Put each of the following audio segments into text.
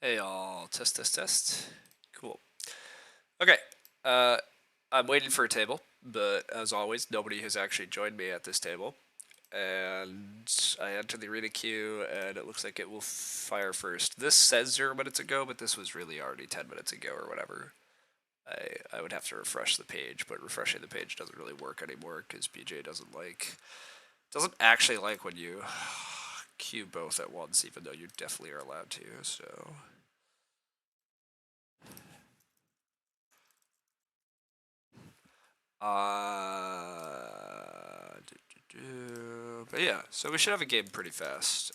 Hey all, test, test, test. Cool. Okay, uh, I'm waiting for a table, but as always, nobody has actually joined me at this table. And I enter the arena queue, and it looks like it will fire first. This says 0 minutes ago, but this was really already 10 minutes ago or whatever. I would have to refresh the page, but refreshing the page doesn't really work anymore because BGA doesn't actually like when you queue both at once, even though you definitely are allowed to. So. But yeah, so we should have a game pretty fast.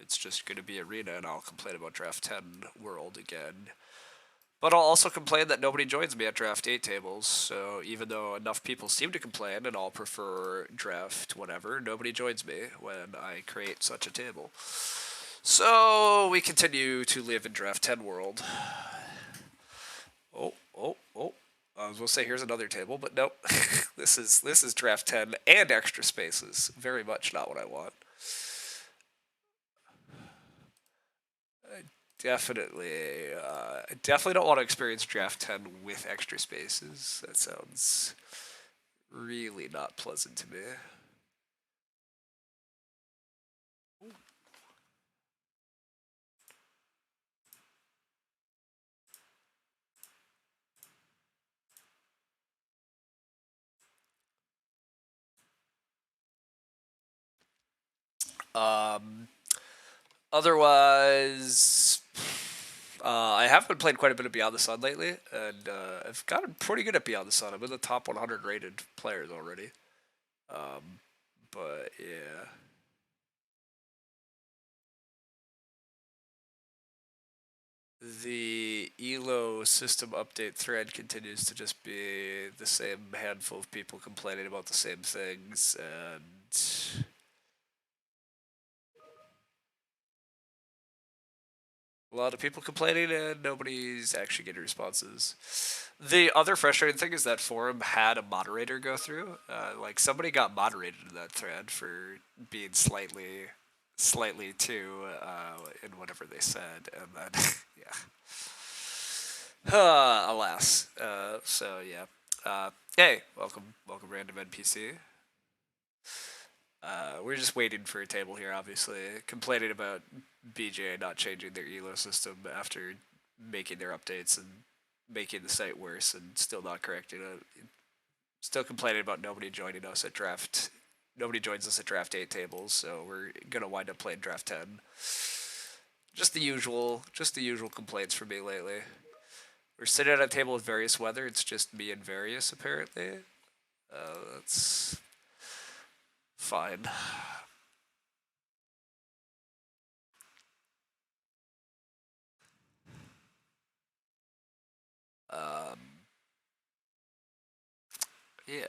It's just going to be arena, and I'll complain about Draft 10 World again. But I'll also complain that nobody joins me at Draft 8 tables, so even though enough people seem to complain and all prefer Draft whatever, nobody joins me when I create such a table. So we continue to live in Draft 10 World. Oh. I was going to say here's another table, but nope. this is draft 10 and extra spaces. Very much not what I want. I definitely don't want to experience draft 10 with extra spaces. That sounds really not pleasant to me. Um, Otherwise, I have been playing quite a bit of Beyond the Sun lately, and I've gotten pretty good at Beyond the Sun. I'm in the top 100 rated players already. But yeah. The ELO system update thread continues to just be the same handful of people complaining about the same things, and a lot of people complaining, and nobody's actually getting responses. The other frustrating thing is that forum had a moderator go through. Like somebody got moderated in that thread for being slightly too in whatever they said, and then yeah. Alas. So yeah. Hey, welcome, random NPC. We're just waiting for a table here, obviously. Complaining about BGA not changing their ELO system after making their updates and making the site worse and still not correcting it. Still complaining about nobody joining us at draft. Nobody joins us at draft 8 tables, so we're gonna wind up playing draft 10. Just the usual complaints from me lately. We're sitting at a table with various weather. It's just me and various, apparently. That's fine. Um, yeah.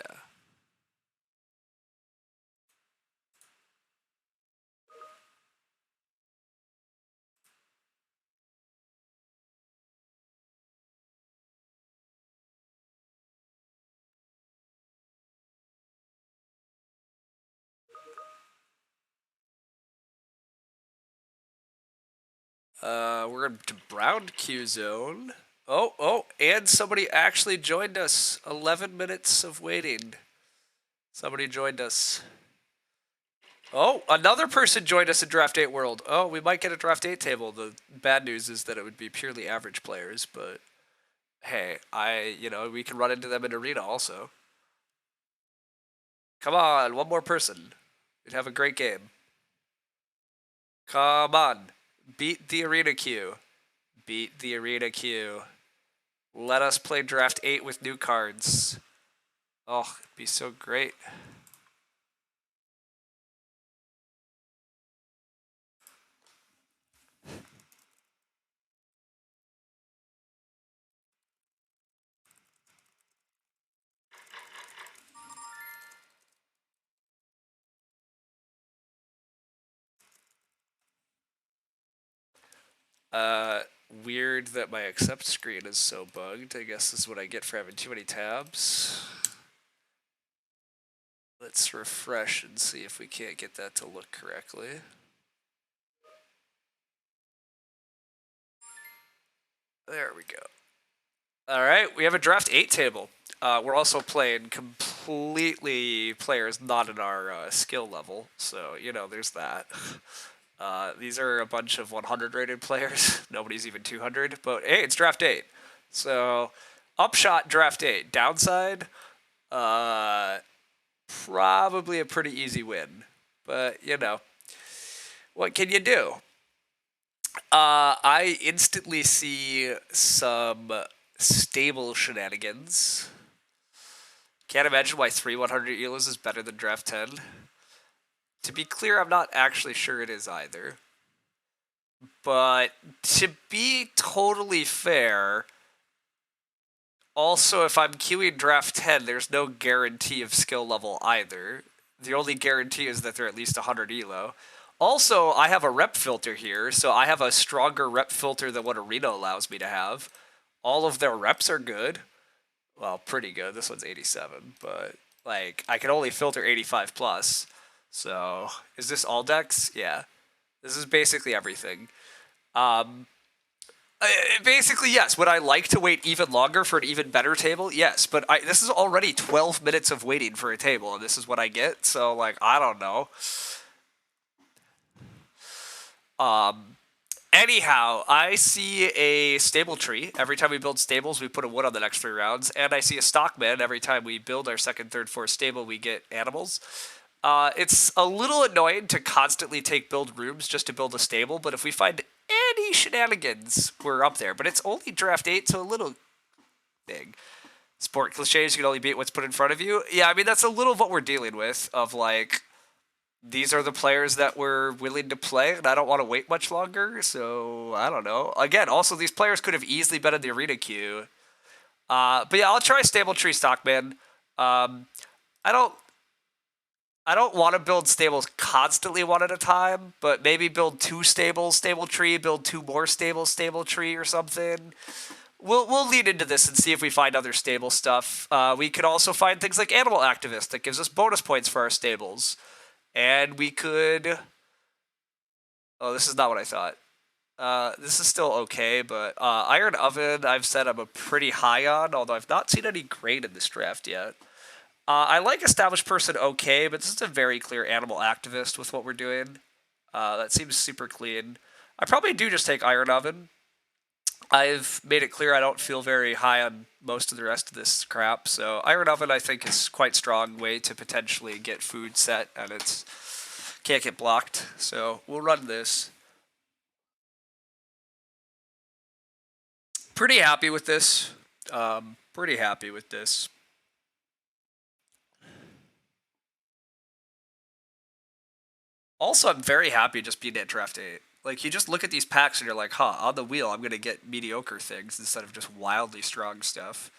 We're into brown Q zone. Oh, and somebody actually joined us. 11 minutes of waiting. Somebody joined us. Oh, another person joined us in Draft 8 World. Oh, we might get a Draft 8 table. The bad news is that it would be purely average players, but hey, we can run into them in Arena also. Come on, one more person. We'd have a great game. Come on. Beat the Arena queue. Beat the Arena queue. Let us play Draft 8 with new cards. Oh, it'd be so great. Weird that my accept screen is so bugged. I guess this is what I get for having too many tabs. Let's refresh and see if we can't get that to look correctly. There we go. All right, we have a draft 8 table. We're also playing completely players not in our skill level, so there's that. These are a bunch of 100 rated players. Nobody's even 200, but hey, it's draft 8. So, upshot draft 8. Downside, probably a pretty easy win. But, what can you do? I instantly see some stable shenanigans. Can't imagine why 3 100 Elos is better than draft 10. To be clear, I'm not actually sure it is either. But to be totally fair, also if I'm queuing draft 10, there's no guarantee of skill level either. The only guarantee is that they're at least 100 Elo. Also, I have a rep filter here, so I have a stronger rep filter than what Arena allows me to have. All of their reps are good. Well, pretty good. This one's 87, but like I can only filter 85 plus. So, is this all decks? Yeah. This is basically everything. Basically, yes. Would I like to wait even longer for an even better table? Yes, but this is already 12 minutes of waiting for a table, and this is what I get. So, like, I don't know. Anyhow, I see a stable tree. Every time we build stables, we put a wood on the next 3 rounds. And I see a stockman. Every time we build our second, third, fourth stable, we get animals. It's a little annoying to constantly take build rooms just to build a stable, but if we find any shenanigans, we're up there. But it's only draft 8, so a little big. Sport cliches, you can only beat what's put in front of you. Yeah, I mean, that's a little of what we're dealing with, of like, these are the players that we're willing to play, and I don't want to wait much longer, so I don't know. Again, also, these players could have easily been in the arena queue. But yeah, I'll try Stable Tree Stockman. I don't want to build stables constantly one at a time, but maybe build 2 stables, stable tree, build 2 more stables, stable tree, or something. We'll lead into this and see if we find other stable stuff. We could also find things like Animal Activist that gives us bonus points for our stables. And we could... Oh, this is not what I thought. This is still okay, but Iron Oven I've said I'm a pretty high on, although I've not seen any great in this draft yet. I like Established Person okay, but this is a very clear Animal Activist with what we're doing. That seems super clean. I probably do just take Iron Oven. I've made it clear I don't feel very high on most of the rest of this crap, so Iron Oven I think is quite strong way to potentially get food set, and it's can't get blocked, so we'll run this. Pretty happy with this. Pretty happy with this. Also, I'm very happy just being at draft 8. Like, you just look at these packs and you're like, huh, on the wheel, I'm going to get mediocre things instead of just wildly strong stuff.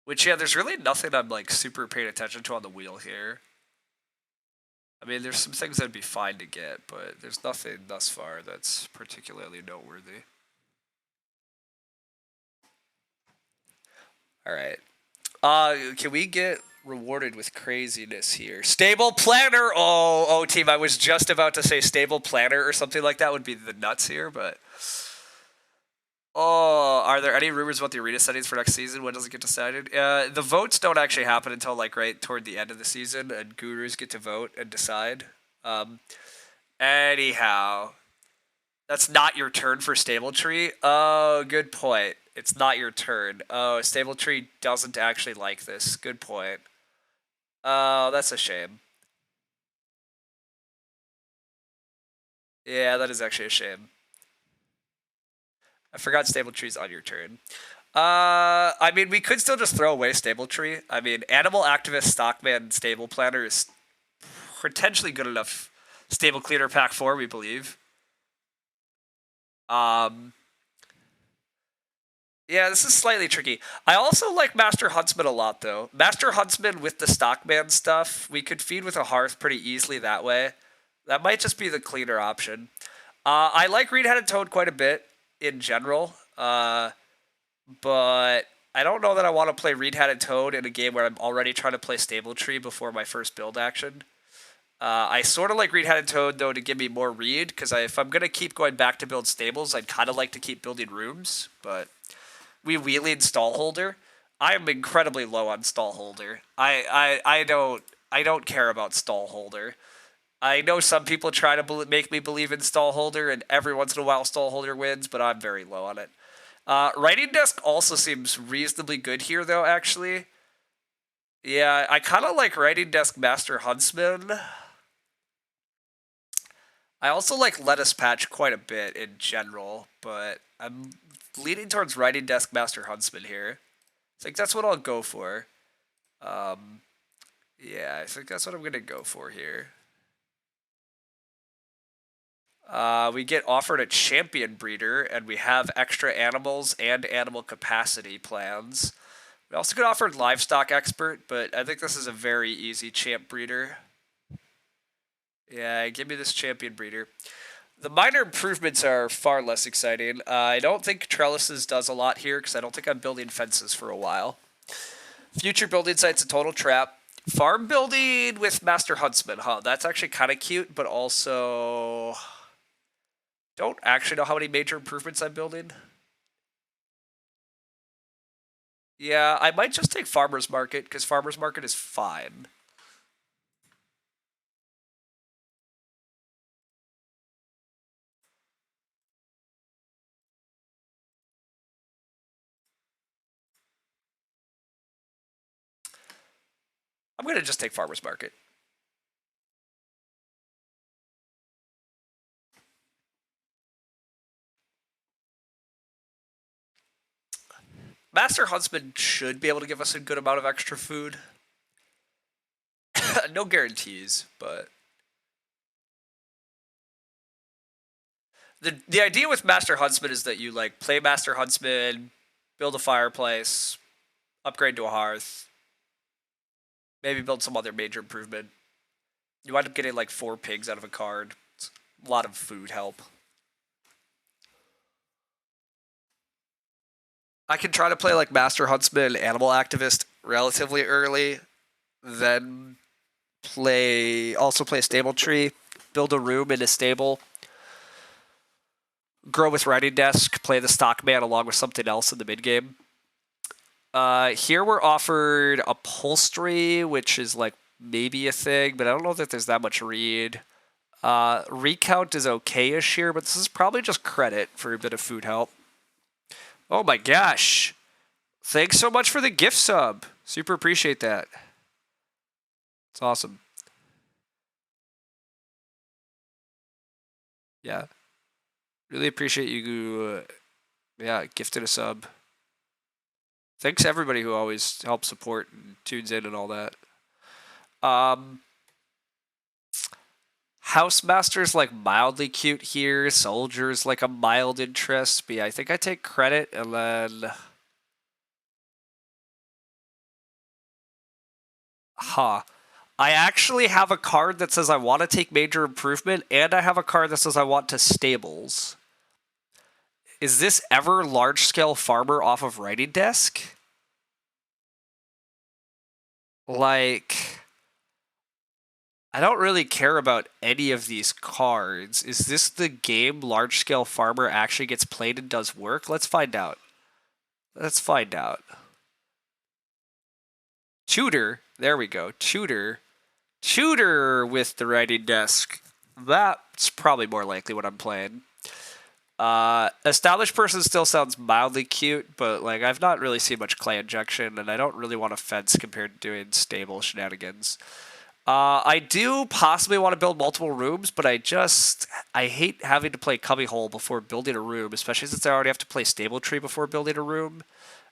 Which, yeah, there's really nothing I'm, like, super paying attention to on the wheel here. I mean, there's some things that'd be fine to get, but there's nothing thus far that's particularly noteworthy. Alright. Can we get rewarded with craziness here? Stable Planner! Oh, team, I was just about to say Stable Planner or something like that would be the nuts here, but... Oh, are there any rumors about the arena settings for next season? When does it get decided? The votes don't actually happen until like right toward the end of the season, and gurus get to vote and decide. Anyhow, that's not your turn for Stable Tree. Oh, good point. It's not your turn. Oh, Stable Tree doesn't actually like this. Good point. Oh, that's a shame. Yeah, that is actually a shame. I forgot Stable Tree's on your turn. I mean, we could still just throw away Stable Tree. I mean, Animal Activist, Stockman, Stable Planner is potentially good enough. Stable Cleaner Pack 4, we believe. Yeah, this is slightly tricky. I also like Master Huntsman a lot, though. Master Huntsman with the Stockman stuff, we could feed with a Hearth pretty easily that way. That might just be the cleaner option. I like green-headed toad quite a bit in general, but I don't know that I want to play green-headed toad in a game where I'm already trying to play stable tree before my first build action. I sort of like green-headed toad though to give me more read, because if I'm gonna keep going back to build stables, I'd kind of like to keep building rooms. But we wheeling stallholder. I am incredibly low on stallholder. I don't care about stallholder. I know some people try to make me believe in stallholder, and every once in a while stallholder wins, but I'm very low on it. Writing desk also seems reasonably good here, though. Actually, yeah, I kind of like writing desk master huntsman. I also like lettuce patch quite a bit in general, but I'm leaning towards writing desk master huntsman here. I think that's what I'll go for. Yeah, I think that's what I'm gonna go for here. We get offered a champion breeder, and we have extra animals and animal capacity plans. We also get offered livestock expert, but I think this is a very easy champ breeder. Yeah, give me this champion breeder. The minor improvements are far less exciting. I don't think trellises does a lot here because I don't think I'm building fences for a while. Future building site's a total trap. Farm building with Master Huntsman, huh? That's actually kind of cute, but also don't actually know how many major improvements I'm building. Yeah, I might just take Farmer's Market because Farmer's Market is fine. I'm going to just take Farmer's Market. Master Huntsman should be able to give us a good amount of extra food. No guarantees, but the idea with Master Huntsman is that you like play Master Huntsman, build a fireplace, upgrade to a hearth, maybe build some other major improvement. You wind up getting like 4 pigs out of a card. It's a lot of food help. I can try to play like Master Huntsman, Animal Activist relatively early, then play Stable Tree, build a room in a stable, grow with Writing Desk, play the Stockman along with something else in the mid game. Here we're offered Upholstery, which is like maybe a thing, but I don't know that there's that much read. Recount is okay-ish here, but this is probably just credit for a bit of food help. Oh my gosh. Thanks so much for the gift sub. Super appreciate that. It's awesome. Yeah. Really appreciate you, gifted a sub. Thanks everybody who always helps support and tunes in and all that. Housemaster's like mildly cute here. Soldier's like a mild interest. But yeah, I think I take credit and then... Huh. I actually have a card that says I want to take major improvement, and I have a card that says I want to stables. Is this ever large-scale farmer off of Writing Desk? Like... I don't really care about any of these cards. Is this the game Large Scale Farmer actually gets played and does work? Let's find out. Let's find out. Tutor. There we go. Tutor. Tutor with the Writing Desk. That's probably more likely what I'm playing. Established Person still sounds mildly cute, but like I've not really seen much clay injection, and I don't really want a fence compared to doing stable shenanigans. I do possibly want to build multiple rooms, but I hate having to play cubbyhole before building a room, especially since I already have to play stable tree before building a room.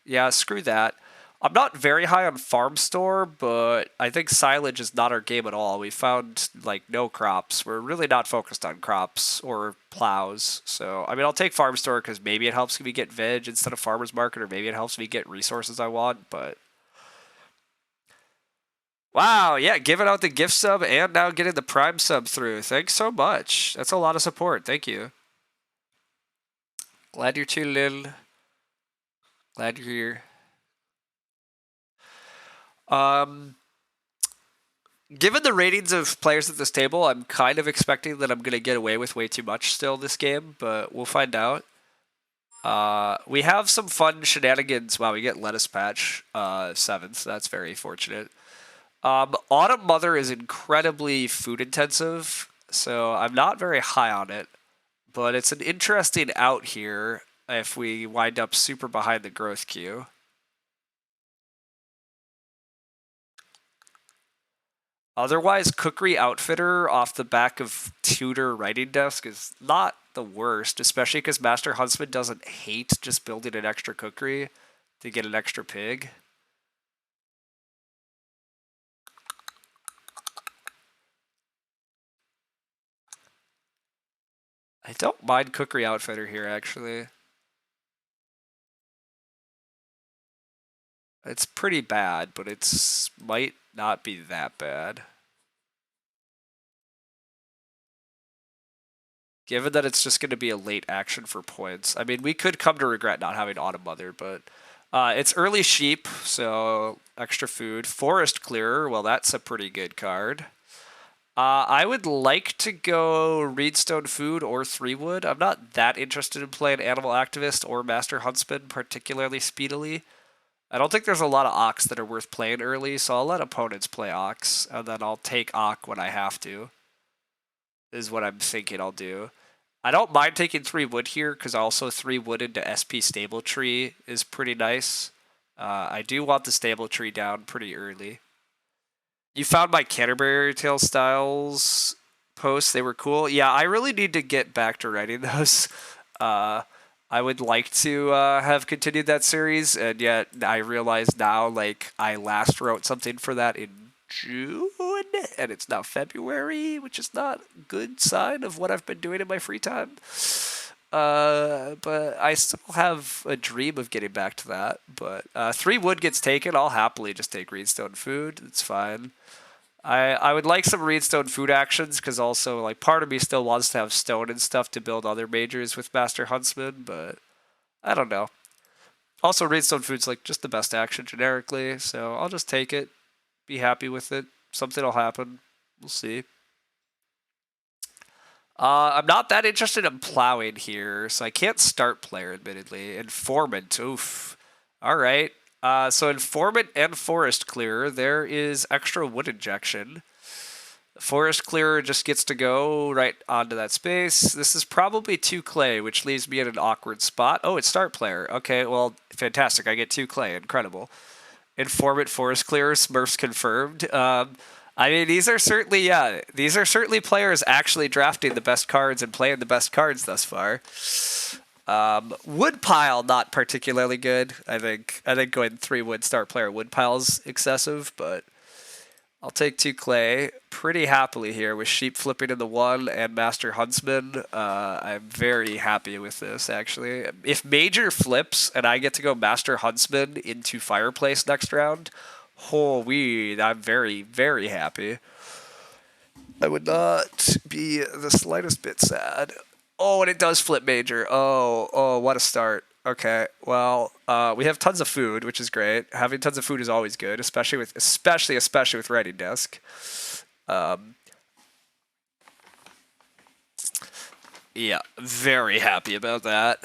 Yeah, screw that. I'm not very high on farm store, but I think silage is not our game at all. We found like no crops. We're really not focused on crops or plows. So, I mean, I'll take farm store because maybe it helps me get veg instead of farmer's market, or maybe it helps me get resources I want, but... Wow, yeah, giving out the gift sub and now getting the prime sub through. Thanks so much. That's a lot of support. Thank you. Glad you're tuned in. Glad you're here. Given the ratings of players at this table, I'm kind of expecting that I'm going to get away with way too much still this game, but we'll find out. We have some fun shenanigans. Wow, we get Lettuce Patch 7th. That's very fortunate. Autumn Mother is incredibly food intensive, so I'm not very high on it, but it's an interesting out here if we wind up super behind the growth queue. Otherwise, Cookery Outfitter off the back of Tutor Writing Desk is not the worst, especially because Master Huntsman doesn't hate just building an extra cookery to get an extra pig. I don't mind Cookery Outfitter here, actually. It's pretty bad, but it's might not be that bad. Given that it's just going to be a late action for points. I mean, we could come to regret not having Autumn Mother, but it's early sheep, so extra food. Forest Clearer, well, that's a pretty good card. I would like to go Reedstone Food or 3-Wood. I'm not that interested in playing Animal Activist or Master Huntsman particularly speedily. I don't think there's a lot of Ox that are worth playing early, so I'll let opponents play Ox, and then I'll take Ock when I have to, is what I'm thinking I'll do. I don't mind taking 3-Wood here, because also 3-Wood into SP Stable Tree is pretty nice. I do want the Stable Tree down pretty early. You found my Canterbury Tale Styles posts. They were cool. Yeah, I really need to get back to writing those. I would like to have continued that series, and yet I realize now, like, I last wrote something for that in June, and it's now February, which is not a good sign of what I've been doing in my free time. But I still have a dream of getting back to that. But 3-Wood gets taken. I'll happily just take Reedstone Food. It's fine. I would like some Reedstone Food actions, because also, like, part of me still wants to have stone and stuff to build other majors with Master Huntsman, but I don't know. Also, Reedstone Food's, like, just the best action generically, so I'll just take it, be happy with it. Something will happen. We'll see. I'm not that interested in plowing here, so I can't start player, admittedly. Informant, oof. All right. So Informant and Forest Clearer, there is extra wood injection. Forest Clearer just gets to go right onto that space. This is probably 2 clay, which leaves me in an awkward spot. Oh, it's start player. Okay, well, fantastic. I get 2 clay. Incredible. Informant, Forest Clearer, Smurfs confirmed. I mean, these are certainly players actually drafting the best cards and playing the best cards thus far. Woodpile, not particularly good. I think going 3-Wood start player Woodpile's excessive, but I'll take 2 clay pretty happily here with Sheep flipping in the 1 and Master Huntsman. I'm very happy with this, actually. If Major flips and I get to go Master Huntsman into Fireplace next round, holy, I'm very, very happy. I would not be the slightest bit sad. Oh, and it does flip Major. Oh, what a start. Okay, well, we have tons of food, which is great. Having tons of food is always good, especially with Writing Desk. Yeah, very happy about that.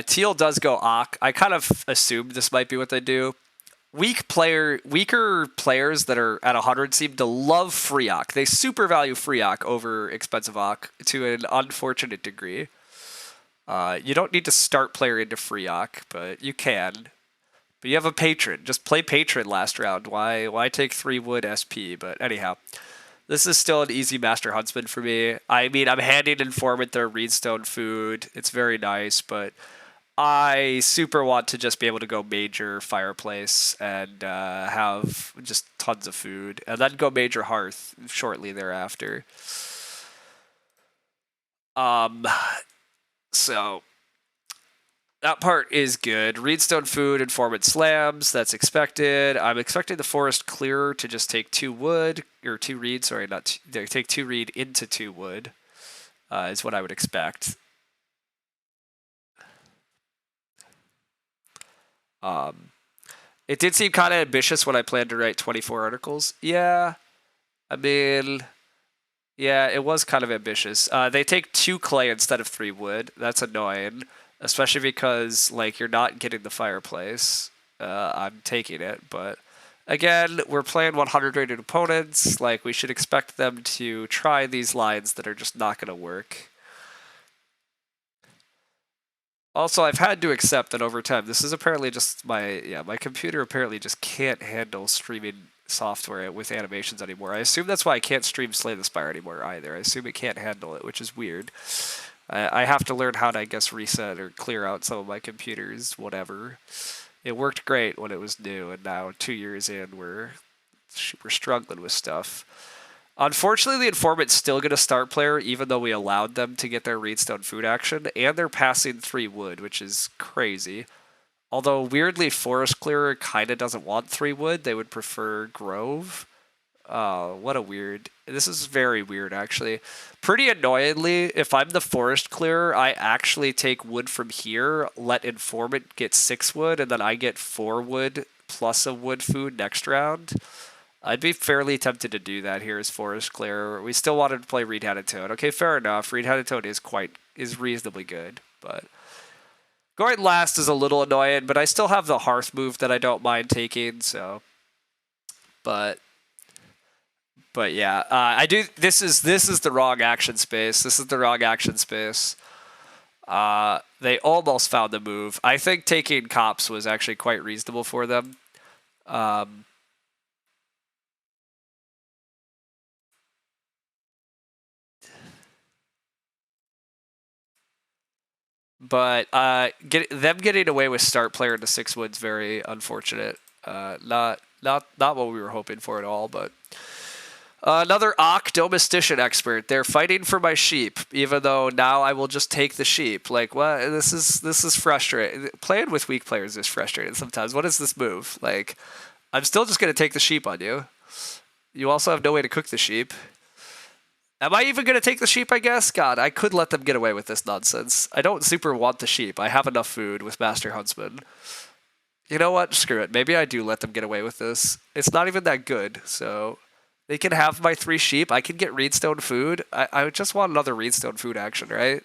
Teal does go Ock. I kind of assumed this might be what they do. Weaker players that are at 100 seem to love free Ock. They super value free Ock over expensive Ock to an unfortunate degree. You don't need to start player into free Ock, but you can. But you have a patron. Just play patron last round. Why take 3-Wood SP? But anyhow, this is still an easy Master Huntsman for me. I mean, I'm handing Informant their Reedstone Food. It's very nice, but I super want to just be able to go Major Fireplace and have just tons of food, and then go Major Hearth shortly thereafter. So that part is good. Reedstone food, informant slams, that's expected. I'm expecting the forest clearer to just take 2 wood, or 2 reed, sorry, not two, take 2 reed into 2 wood, is what I would expect. It did seem kind of ambitious when I planned to write 24 articles. Yeah, I mean, yeah, it was kind of ambitious. They take 2 clay instead of 3 wood. That's annoying, especially because like you're not getting the fireplace. I'm taking it, but again, we're playing 100 rated opponents. Like we should expect them to try these lines that are just not going to work. Also, I've had to accept that over time, this is apparently just my computer apparently just can't handle streaming software with animations anymore. I assume that's why I can't stream Slay the Spire anymore either. I assume it can't handle it, which is weird. I have to learn how to, I guess, reset or clear out some of my computers, whatever. It worked great when it was new, and now 2 years in, we're struggling with stuff. Unfortunately, the Informant's still going to start player, even though we allowed them to get their Reedstone food action, and they're passing 3 wood, which is crazy. Although, weirdly, Forest Clearer kind of doesn't want 3 wood. They would prefer Grove. What a weird... This is very weird, actually. Pretty annoyingly, if I'm the Forest Clearer, I actually take wood from here, let Informant get 6 wood, and then I get 4 wood plus a wood food next round. I'd be fairly tempted to do that here as Forest Clearer. We still wanted to play Reed-Handed Toad. Okay, fair enough. Reed-Handed Toad is reasonably good, but going last is a little annoying, but I still have the Hearth move that I don't mind taking, so but yeah, I do. This is the wrong action space. This is the wrong action space. They almost found the move. I think taking Cops was actually quite reasonable for them. But them getting away with start player into 6 wood's very unfortunate. Not what we were hoping for at all. But another Ock domestician expert. They're fighting for my sheep, even though now I will just take the sheep. Like, what? This is frustrating. Playing with weak players is frustrating sometimes. What is this move? Like, I'm still just gonna take the sheep on you. You also have no way to cook the sheep. Am I even going to take the sheep, I guess? God, I could let them get away with this nonsense. I don't super want the sheep. I have enough food with Master Huntsman. You know what? Screw it. Maybe I do let them get away with this. It's not even that good, so... They can have my 3 sheep. I can get Reedstone food. I just want another Reedstone food action, right?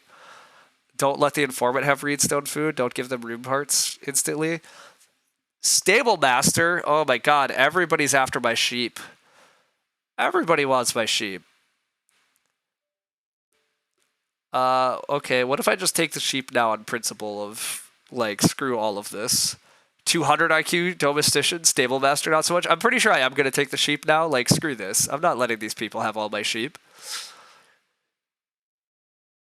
Don't let the Informant have Reedstone food. Don't give them room parts instantly. Stable Master. Oh my god, everybody's after my sheep. Everybody wants my sheep. Okay, what if I just take the sheep now on principle of, like, screw all of this? 200 IQ, Domestician, Stable Master, not so much. I'm pretty sure I am going to take the sheep now. Like, screw this. I'm not letting these people have all my sheep.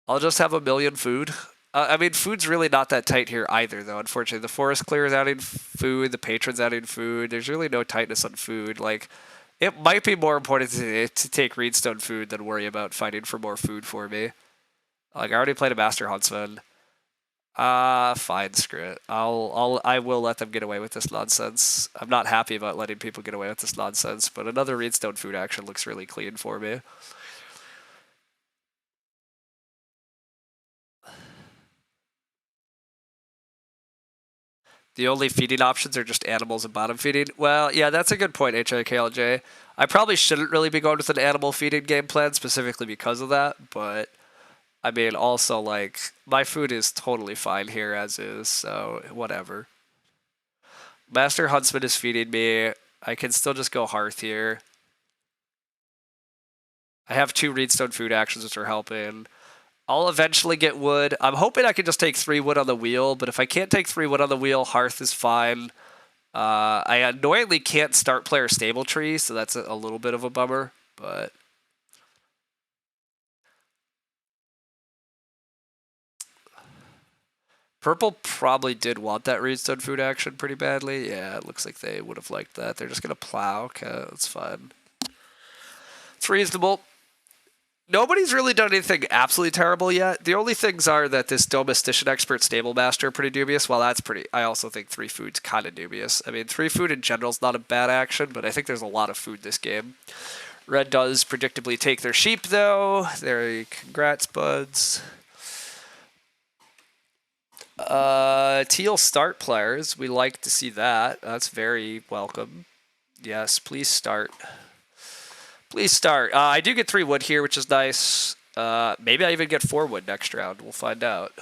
I'll just have 1,000,000 food. I mean, food's really not that tight here either, though, unfortunately. The Forest Clear is adding food, the Patron's adding food. There's really no tightness on food. Like, it might be more important to take Reedstone food than worry about fighting for more food for me. Like, I already played a Master Huntsman. Fine, screw it. I will let them get away with this nonsense. I'm not happy about letting people get away with this nonsense, but another Reedstone food action looks really clean for me. The only feeding options are just animals and bottom feeding. Well, yeah, that's a good point, HIKLJ. I probably shouldn't really be going with an animal feeding game plan specifically because of that, but I mean, also, like, my food is totally fine here as is, so whatever. Master Huntsman is feeding me. I can still just go Hearth here. I have 2 Reedstone food actions, which are helping. I'll eventually get wood. I'm hoping I can just take 3 wood on the wheel, but if I can't take 3 wood on the wheel, Hearth is fine. I annoyingly can't start player stable tree, so that's a little bit of a bummer, but... Purple probably did want that Reedstone food action pretty badly. Yeah, it looks like they would have liked that. They're just going to plow. Okay, that's fine. It's reasonable. Nobody's really done anything absolutely terrible yet. The only things are that this domestician expert stable master are pretty dubious. Well, that's pretty. I also think 3-food's kind of dubious. I mean, 3-food in general is not a bad action, but I think there's a lot of food this game. Red does predictably take their sheep, though. Congrats, buds. Teal start players. We like to see that. That's very welcome. Yes, please start. Please start. I do get 3 wood here, which is nice. Maybe I even get 4 wood next round. We'll find out.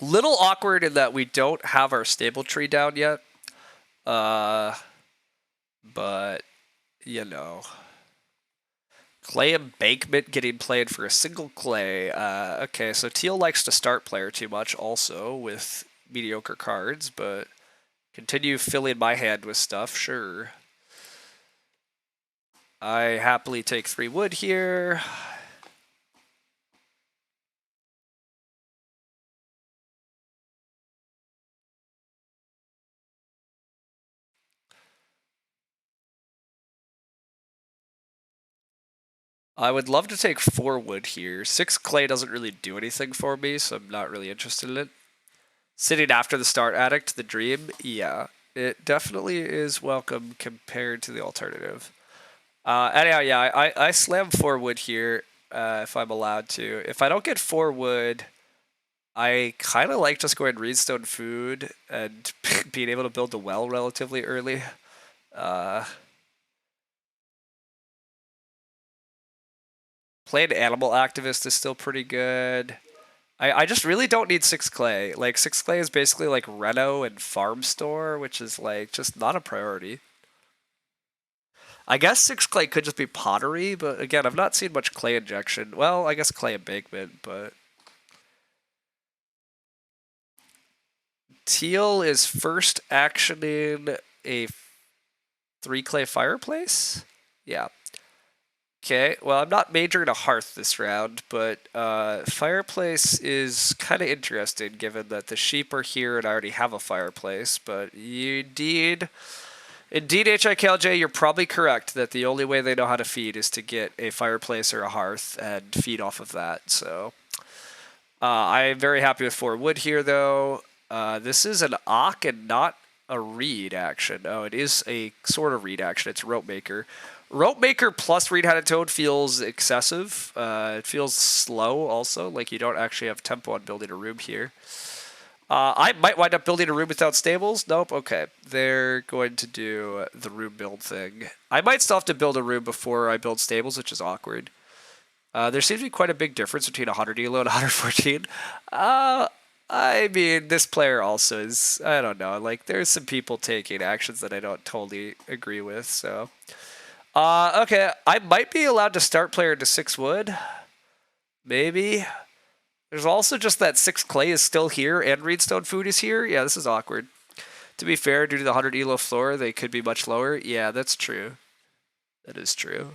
Little awkward in that we don't have our stable tree down yet. But, you know. Clay Embankment getting played for a single clay. Okay, so Teal likes to start player too much also with mediocre cards, but continue filling my hand with stuff, sure. I happily take 3 wood here. I would love to take 4 wood here. 6 clay doesn't really do anything for me, so I'm not really interested in it. Sitting after the start addict, the dream, yeah. It definitely is welcome compared to the alternative. Anyhow, yeah, I slam 4 wood here if I'm allowed to. If I don't get 4 wood, I kind of like just going Reedstone Food and being able to build a well relatively early. Playing Animal Activist is still pretty good. I just really don't need 6 clay. Like, 6 clay is basically like Reno and Farm Store, which is like just not a priority. I guess 6 clay could just be pottery, but again, I've not seen much clay injection. Well, I guess clay embankment, but Teal is first actioning a 3 clay fireplace? Yeah. Okay, well, I'm not majoring a hearth this round, but fireplace is kind of interesting given that the sheep are here and I already have a fireplace, but indeed, HIKLJ, you're probably correct that the only way they know how to feed is to get a fireplace or a hearth and feed off of that, so I'm very happy with 4 wood here, though. This is an Ock and not a reed action. Oh, it is a sort of reed action. It's Rope Maker. Rope Maker plus Reed-Hatted Toad feels excessive. It feels slow also, like you don't actually have tempo on building a room here. I might wind up building a room without stables. Nope, okay. They're going to do the room build thing. I might still have to build a room before I build stables, which is awkward. There seems to be quite a big difference between 100 elo and 114. I mean, this player also is, I don't know, like, there's some people taking actions that I don't totally agree with, so. Okay, I might be allowed to start player to 6 wood. Maybe. There's also just that 6 clay is still here and Reedstone Food is here. Yeah, this is awkward. To be fair, due to the 100 elo floor, they could be much lower. Yeah, that's true. That is true.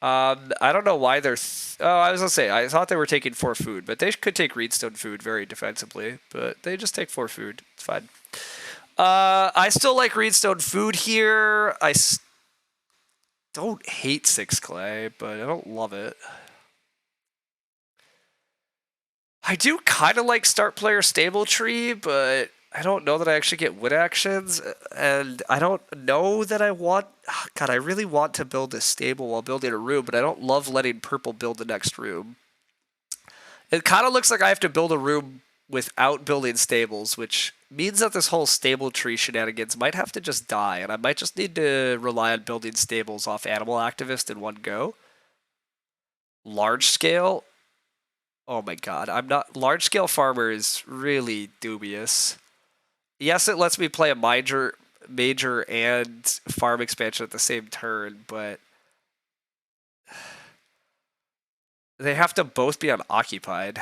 I don't know why they're. Oh, I was gonna say I thought they were taking 4 food, but they could take Reedstone Food very defensively. But they just take 4 food. It's fine. I still like Reedstone Food here. Don't hate 6 clay, but I don't love it. I do kind of like start player stable tree, but I don't know that I actually get wood actions, and I don't know that I want. God, I really want to build a stable while building a room, but I don't love letting purple build the next room. It kind of looks like I have to build a room without building stables, which means that this whole stable tree shenanigans might have to just die, and I might just need to rely on building stables off Animal Activist in one go. Large scale? Oh my god, I'm not. Large scale farmer is really dubious. Yes, it lets me play a major and farm expansion at the same turn, but they have to both be unoccupied.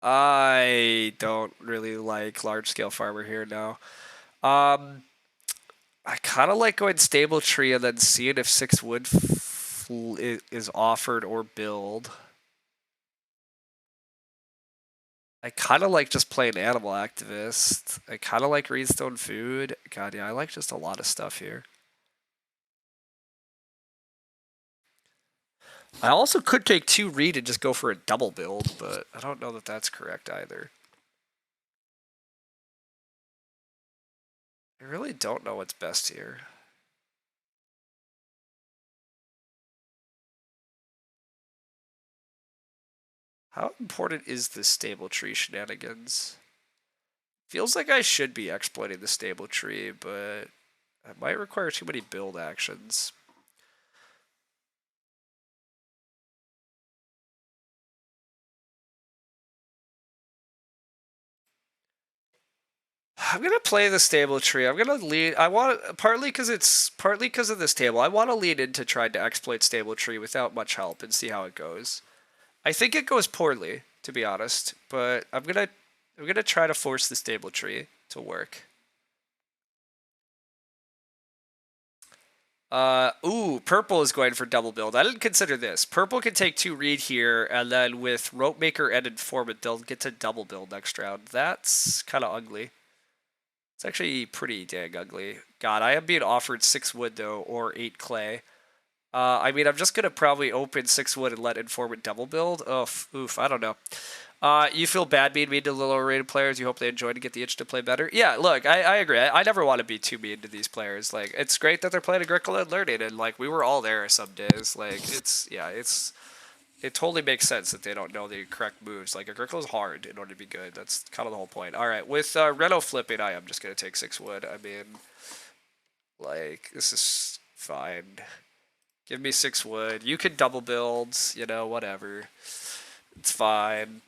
I don't really like large scale farmer here now. Um, I kind of like going stable tree and then seeing if 6 wood is offered or build. I kind of like just playing animal activist. I kind of like Reedstone food. God, yeah, I like just a lot of stuff here. I also could take 2 reed and just go for a double build, but I don't know that that's correct either. I really don't know what's best here. How important is this stable tree shenanigans? Feels like I should be exploiting the stable tree, but it might require too many build actions. I'm gonna play the stable tree. I'm gonna lead. I want partly because of this table. I want to lead into trying to exploit stable tree without much help and see how it goes. I think it goes poorly, to be honest, but I'm gonna try to force the stable tree to work. Ooh, purple is going for double build. I didn't consider this. Purple can take 2 reed here, and then with rope maker and informant, they'll get to double build next round. That's kind of ugly. It's actually pretty dang ugly. God, I am being offered 6 wood though, or 8 clay. I mean, I'm just gonna probably open 6 wood and let informant double build. Oof, I don't know. You feel bad being mean to the lower rated players. You hope they enjoy to get the itch to play better. Yeah, look, I agree. I never want to be too mean to these players. Like, it's great that they're playing Agricola and learning, and like we were all there some days. Like, it totally makes sense that they don't know the correct moves. Like, Agricola's hard in order to be good. That's kind of the whole point. All right, with Reno flipping, I am just gonna take 6 wood. I mean, like, this is fine. Give me 6 wood. You can double builds, whatever. It's fine.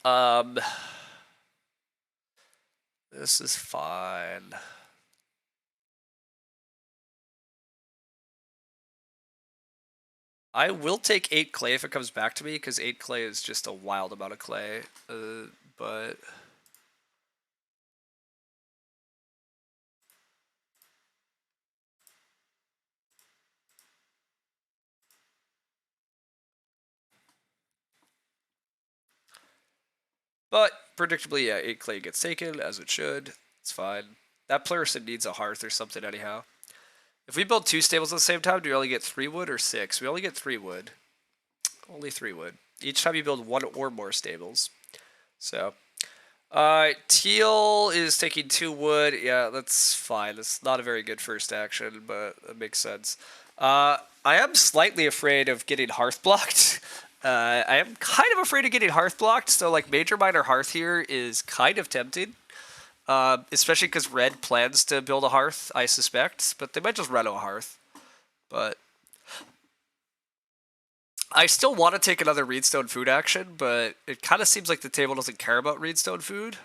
Um, this is fine. I will take 8 clay if it comes back to me, because 8 clay is just a wild amount of clay. But predictably, yeah, 8 clay gets taken as it should. It's fine. That person needs a hearth or something anyhow. If we build 2 stables at the same time, do we only get 3 wood or 6? We only get 3 wood. Only 3 wood. Each time you build 1 or more stables. So, teal is taking 2 wood. Yeah, that's fine. That's not a very good first action, but that makes sense. I am slightly afraid of getting hearth blocked. I am kind of afraid of getting hearth blocked. So like major minor hearth here is kind of tempting. Especially because red plans to build a hearth, I suspect, but they might just run a hearth. But I still want to take another Reedstone food action, but it kind of seems like the table doesn't care about Reedstone food.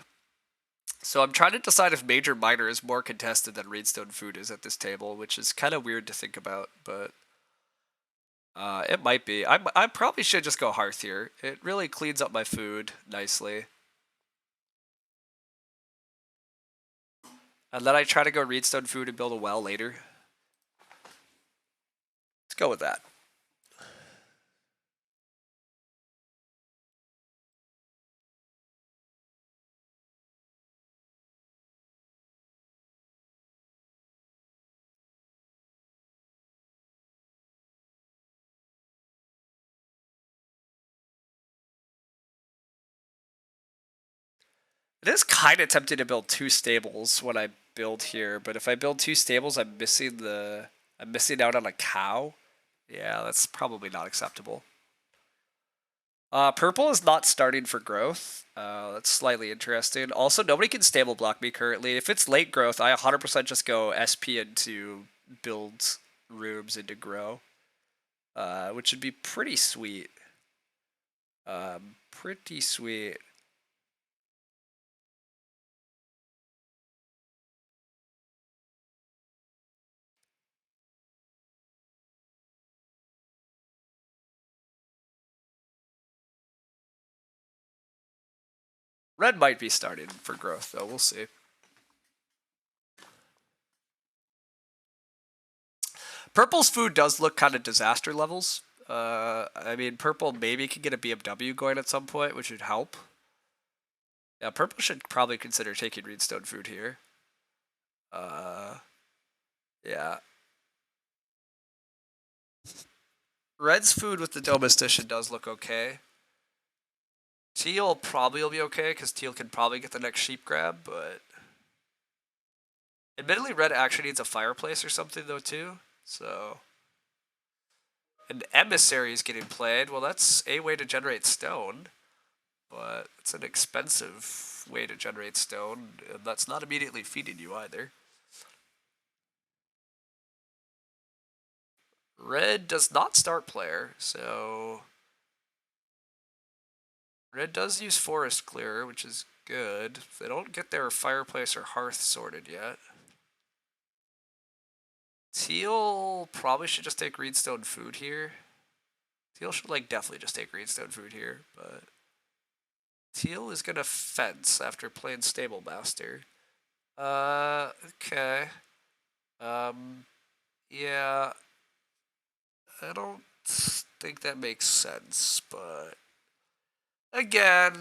So I'm trying to decide if Major Minor is more contested than Reedstone food is at this table, which is kind of weird to think about, but it might be. I probably should just go Hearth here. It really cleans up my food nicely. And then I try to go Reedstone food and build a well later. Let's go with that. It is kind of tempting to build 2 stables when I build here, but if I build 2 stables, I'm missing out on a cow. Yeah, that's probably not acceptable. Purple is not starting for growth. That's slightly interesting. Also, nobody can stable block me currently. If it's late growth, I 100% just go SP into build rooms into grow, which would be pretty sweet. Pretty sweet. Red might be starting for growth, though. We'll see. Purple's food does look kind of disaster levels. I mean, purple maybe can get a BMW going at some point, which would help. Yeah, purple should probably consider taking Reedstone food here. Yeah. Red's food with the domestician does look okay. Teal probably will be okay, because Teal can probably get the next sheep grab, but... Admittedly, Red actually needs a fireplace or something, though, too. So... An emissary is getting played. Well, that's a way to generate stone, but it's an expensive way to generate stone, and that's not immediately feeding you either. Red does not start player, so... Red does use forest clearer, which is good. They don't get their fireplace or hearth sorted yet. Teal probably should just take Reedstone food here. Teal should definitely just take Reedstone food here, but Teal is gonna fence after playing Stable Master. Okay. Yeah. I don't think that makes sense, but again,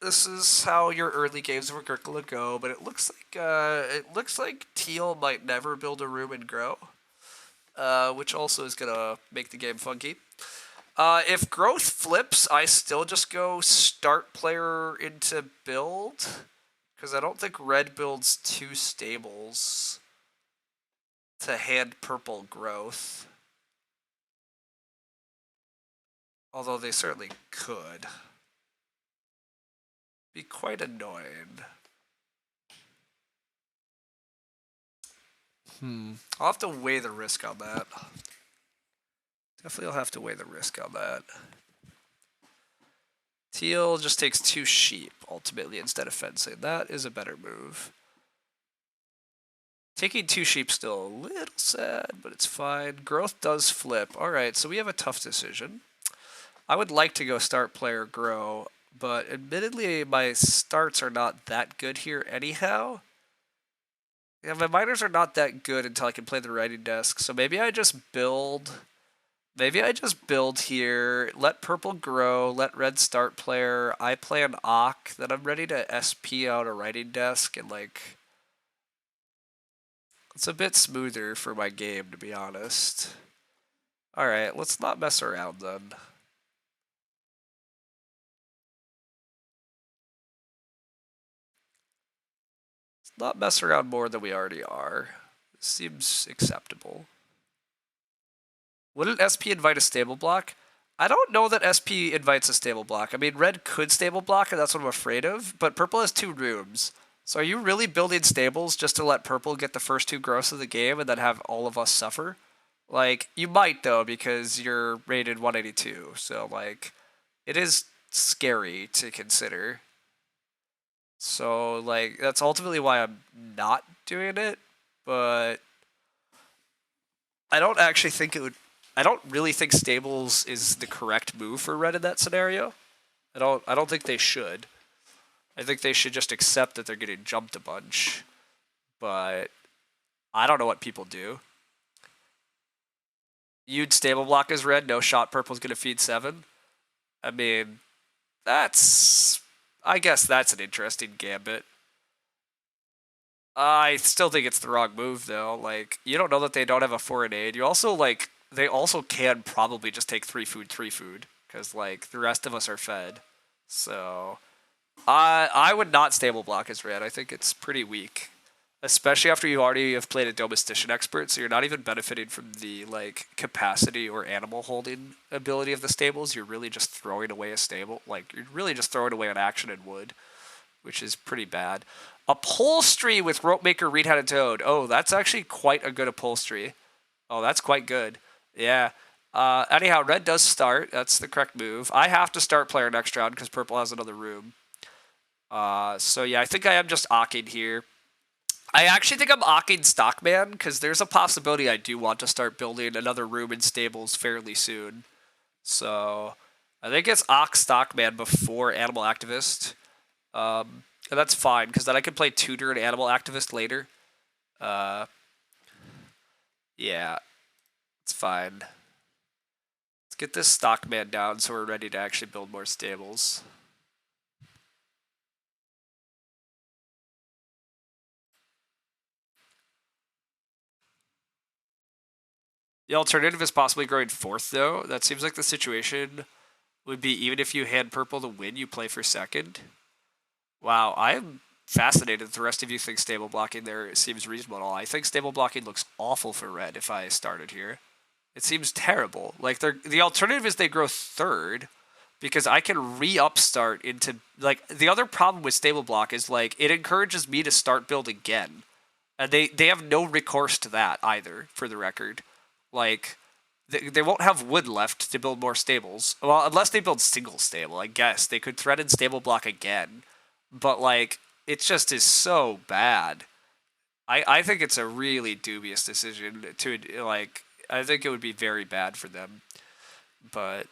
this is how your early games of Agricola go, but it looks like Teal might never build a room and grow, which also is gonna make the game funky. If growth flips, I still just go start player into build, because I don't think red builds two stables to hand purple growth. Although they certainly could. Be quite annoying. I'll have to weigh the risk on that. Definitely I'll have to weigh the risk on that. Teal just takes two sheep, ultimately, instead of fencing. That is a better move. Taking two sheep still a little sad, but it's fine. Growth does flip. Alright, so we have a tough decision. I would like to go start player grow, but admittedly my starts are not that good here anyhow. Yeah, my miners are not that good until I can play the writing desk, so maybe I just build... Maybe I just build here, let purple grow, let red start player, I play an Ock, then I'm ready to SP out a writing desk, and it's a bit smoother for my game, to be honest. Alright, let's not mess around then. Let's not mess around more than we already are. This seems acceptable. Wouldn't SP invite a stable block? I don't know that SP invites a stable block. I mean, red could stable block, and that's what I'm afraid of, but purple has two rooms. So are you really building stables just to let purple get the first two growths of the game and then have all of us suffer? You might, though, because you're rated 182. So, it is scary to consider. So, that's ultimately why I'm not doing it, but I don't actually think it would... I don't really think stables is the correct move for red in that scenario. I don't think they should. I think they should just accept that they're getting jumped a bunch. But I don't know what people do. You'd stable block as red, no shot purple's gonna feed 7. I mean, I guess that's an interesting gambit. I still think it's the wrong move, though. You don't know that they don't have a foreign aid. You also, they also can probably just take 3 food, because, the rest of us are fed. So, I would not stable block as red. I think it's pretty weak. Especially after you already have played a domestician expert, so you're not even benefiting from the, capacity or animal holding ability of the stables. You're really just throwing away a stable. You're really just throwing away an action and wood, which is pretty bad. Upholstery with Ropemaker, Reed Hat, and Toad. Oh, that's actually quite a good upholstery. Oh, that's quite good. Yeah. Anyhow, red does start. That's the correct move. I have to start player next round because purple has another room. So yeah, I think I am just Ocking here. I actually think I'm Ocking Stockman because there's a possibility I do want to start building another room in stables fairly soon. So I think it's Ock Stockman before Animal Activist. And that's fine, because then I can play Tutor and Animal Activist later. Yeah, it's fine. Let's get this Stockman down so we're ready to actually build more stables. The alternative is possibly growing 4th, though. That seems like the situation would be even if you hand purple to win, you play for 2nd. Wow, I am fascinated that the rest of you think stable blocking there seems reasonable at all. I think stable blocking looks awful for red if I started here. It seems terrible. Like, the alternative is they grow 3rd, because I can re-upstart into, like, the other problem with stable block is, like, it encourages me to start build again. And they have no recourse to that either, for the record. Like, they won't have wood left to build more stables. Well, unless they build single stable, I guess. They could threaten stable block again. But, like, it just is so bad. I think it's a really dubious decision to, like, I think it would be very bad for them. But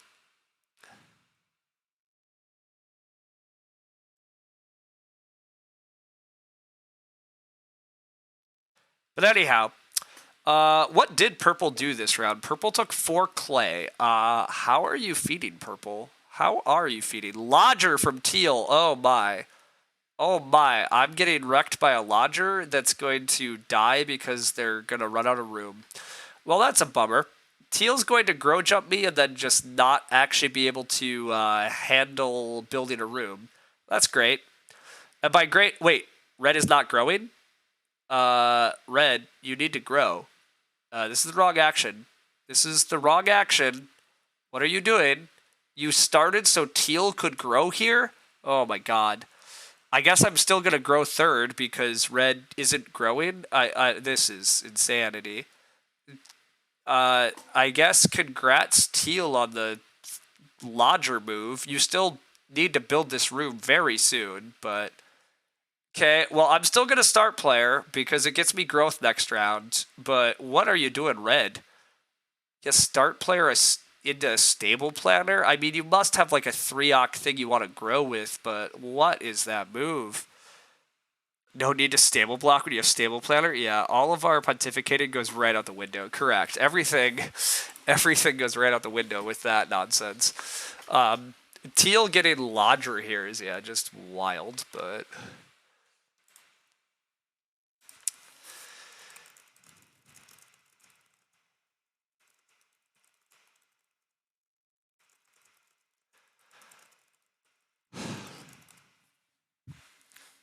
anyhow, what did purple do this round? Purple took 4 clay. How are you feeding purple? How are you feeding? Lodger from teal. Oh my. Oh my. I'm getting wrecked by a lodger that's going to die because they're going to run out of room. Well, that's a bummer. Teal's going to grow jump me and then just not actually be able to handle building a room. That's great. And by great, wait, red is not growing? Red, you need to grow. This is the wrong action. This is the wrong action. What are you doing? You started so teal could grow here? Oh my god. I guess I'm still gonna grow 3rd because red isn't growing. This is insanity. I guess congrats teal on the lodger move. You still need to build this room very soon, but okay, well, I'm still going to start player because it gets me growth next round, but what are you doing, red? You start player into a stable planner? I mean, you must have like a 3-oc thing you want to grow with, but what is that move? No need to stable block when you have stable planner? Yeah, all of our pontificating goes right out the window. Correct. Everything goes right out the window with that nonsense. Teal getting lodger here is, yeah, just wild, but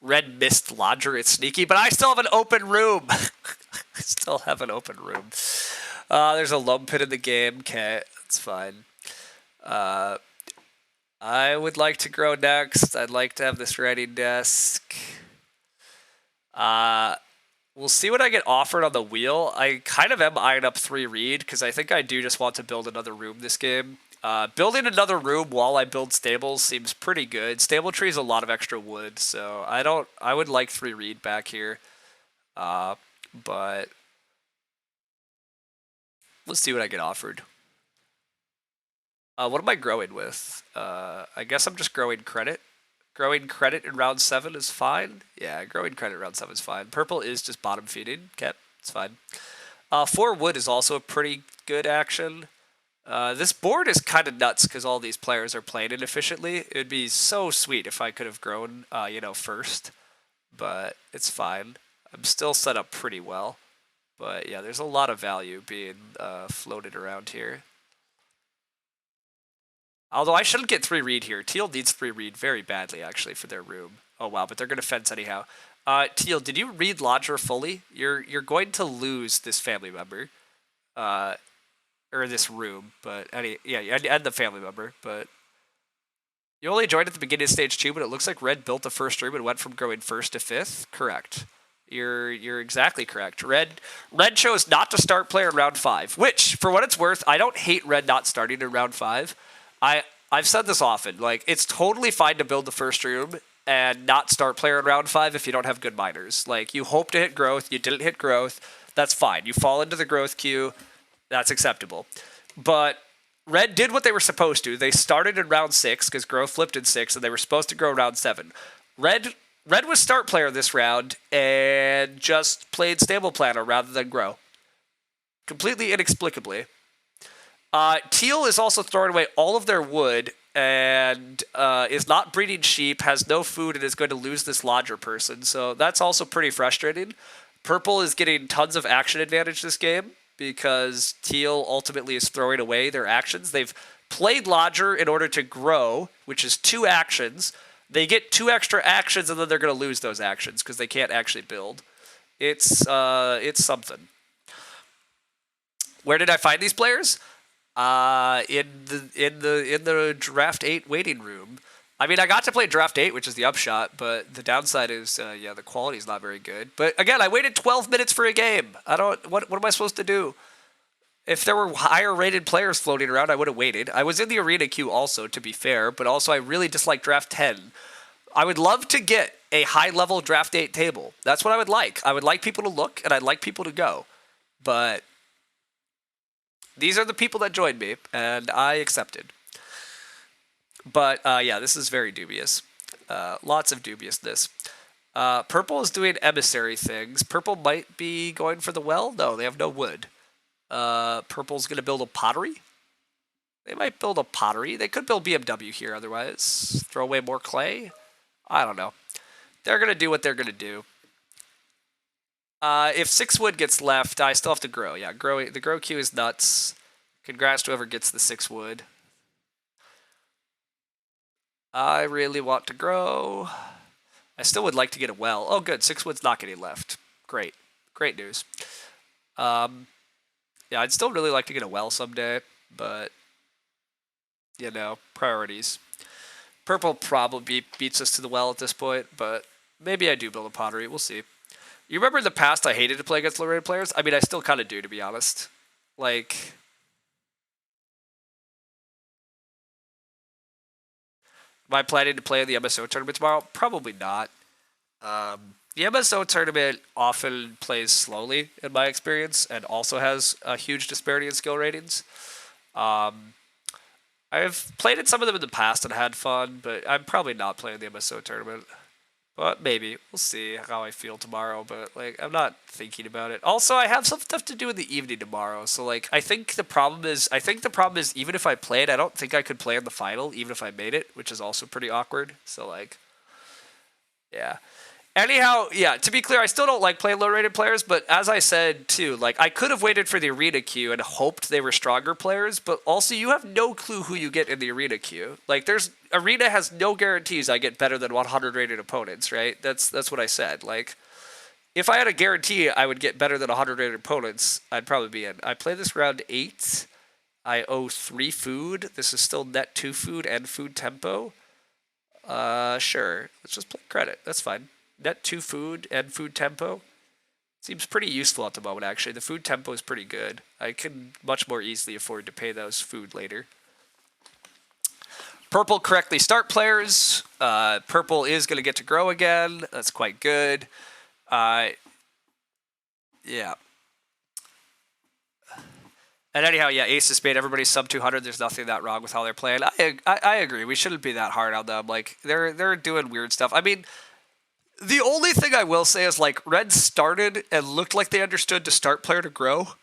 red missed lodger. It's sneaky, but I still have an open room. I still have an open room. There's a lump pit in the game. Okay, that's fine. I would like to grow next. I'd like to have this ready desk. We'll see what I get offered on the wheel. I kind of am eyeing up 3 reed because I think I do just want to build another room this game. Building another room while I build stables seems pretty good. Stable tree is a lot of extra wood, so I would like 3 reed back here. But let's see what I get offered. What am I growing with? I guess I'm just growing credit. Growing credit in round 7 is fine. Yeah, growing credit in round 7 is fine. Purple is just bottom feeding. Okay, it's fine. 4 wood is also a pretty good action. This board is kind of nuts because all these players are playing it efficiently. It would be so sweet if I could have grown, first. But it's fine. I'm still set up pretty well. But yeah, there's a lot of value being floated around here. Although I shouldn't get 3 reed here. Teal needs 3 reed very badly, actually, for their room. Oh, wow, but they're going to fence anyhow. Teal, did you read Lodger fully? You're going to lose this family member. Or this room, but and the family member, but you only joined at the beginning of stage 2, but it looks like red built the first room and went from growing 1st to 5th. Correct. You're exactly correct. Red chose not to start player in round 5, which, for what it's worth, I don't hate red not starting in round 5. I've said this often. Like, it's totally fine to build the first room and not start player in round 5 if you don't have good miners. Like, you hope to hit growth, you didn't hit growth, that's fine. You fall into the growth queue, that's acceptable. But red did what they were supposed to. They started in round 6 because growth flipped in 6, and they were supposed to grow round 7. Red was start player this round and just played stable planner rather than grow. Completely inexplicably. Teal is also throwing away all of their wood and is not breeding sheep, has no food, and is going to lose this lodger person. So that's also pretty frustrating. Purple is getting tons of action advantage this game because Teal ultimately is throwing away their actions. They've played lodger in order to grow, which is 2 actions. They get 2 extra actions, and then they're going to lose those actions because they can't actually build. It's something. Where did I find these players? In the draft 8 waiting room. I mean, I got to play draft 8, which is the upshot, but the downside is, the quality is not very good. But again, I waited 12 minutes for a game. What am I supposed to do? If there were higher rated players floating around, I would have waited. I was in the arena queue also, to be fair, but also I really dislike draft 10. I would love to get a high level draft 8 table. That's what I would like. I would like people to look, and I'd like people to go. But these are the people that joined me, and I accepted. But, this is very dubious. Lots of dubiousness. Purple is doing emissary things. Purple might be going for the well. No, they have no wood. Purple's going to build a pottery. They might build a pottery. They could build BMW here otherwise. Throw away more clay. I don't know. They're going to do what they're going to do. If 6 wood gets left, I still have to grow. Yeah, the grow queue is nuts. Congrats to whoever gets the 6 wood. I really want to grow. I still would like to get a well. Oh, good. 6 wood's not getting left. Great. Great news. I'd still really like to get a well someday, but, priorities. Purple probably beats us to the well at this point, but maybe I do build a pottery. We'll see. You remember in the past I hated to play against low-rated players? I mean, I still kind of do, to be honest. Like, am I planning to play in the MSO tournament tomorrow? Probably not. The MSO tournament often plays slowly, in my experience, and also has a huge disparity in skill ratings. I've played in some of them in the past and had fun, but I'm probably not playing the MSO tournament. But maybe. We'll see how I feel tomorrow, but, I'm not thinking about it. Also, I have some stuff to do in the evening tomorrow, so, I think the problem is even if I played, I don't think I could play in the final, even if I made it, which is also pretty awkward. So, yeah. Anyhow, yeah, to be clear, I still don't like playing low-rated players, but as I said, too, I could have waited for the arena queue and hoped they were stronger players, but also you have no clue who you get in the arena queue. Arena has no guarantees I get better than 100 rated opponents, right? That's what I said. If I had a guarantee I would get better than 100 rated opponents, I'd probably be in. I play this round 8. I owe 3 food. This is still net 2 food and food tempo. Sure. Let's just play credit. That's fine. Net 2 food and food tempo. Seems pretty useful at the moment, actually. The food tempo is pretty good. I can much more easily afford to pay those food later. Purple correctly start players. Purple is going to get to grow again. That's quite good. Yeah. And anyhow, yeah, Ace is made everybody sub 200. There's nothing that wrong with how they're playing. I agree. We shouldn't be that hard on them. They're doing weird stuff. I mean, the only thing I will say is, Red started and looked like they understood to start player to grow.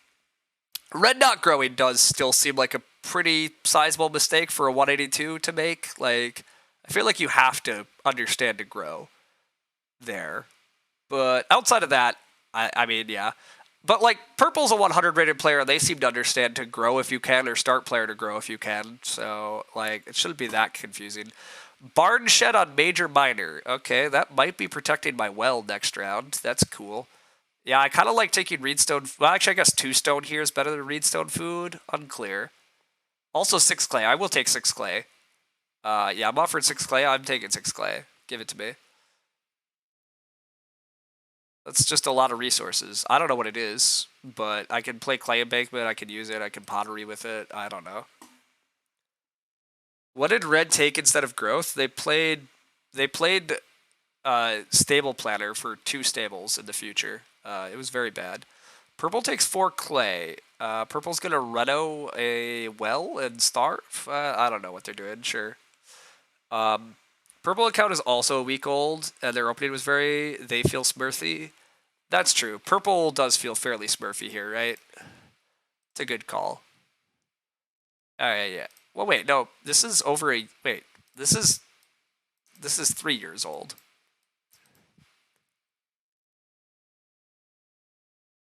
Red not growing does still seem like a pretty sizable mistake for a 182 to make. I feel like you have to understand to grow there. But outside of that, I mean, yeah. But, Purple's a 100 rated player, and they seem to understand to grow if you can, or start player to grow if you can. So, it shouldn't be that confusing. Barn shed on major minor. Okay, that might be protecting my well next round. That's cool. Yeah, I kind of like taking reedstone. Well, actually, I guess 2 stone here is better than reedstone food. Unclear. Also 6 clay. I will take 6 clay. Yeah, I'm offered 6 clay. I'm taking 6 clay. Give it to me. That's just a lot of resources. I don't know what it is, but I can play clay embankment. I can use it. I can pottery with it. I don't know. What did Red take instead of growth? They played stable planner for 2 stables in the future. It was very bad. Purple takes 4 clay. Purple's gonna reno a well and starve. I don't know what they're doing. Sure. Purple account is also a week old, and their opening was they feel smurfy. That's true. Purple does feel fairly smurfy here, right? It's a good call. Alright, yeah. Well, wait, no. This is wait. This is 3 years old.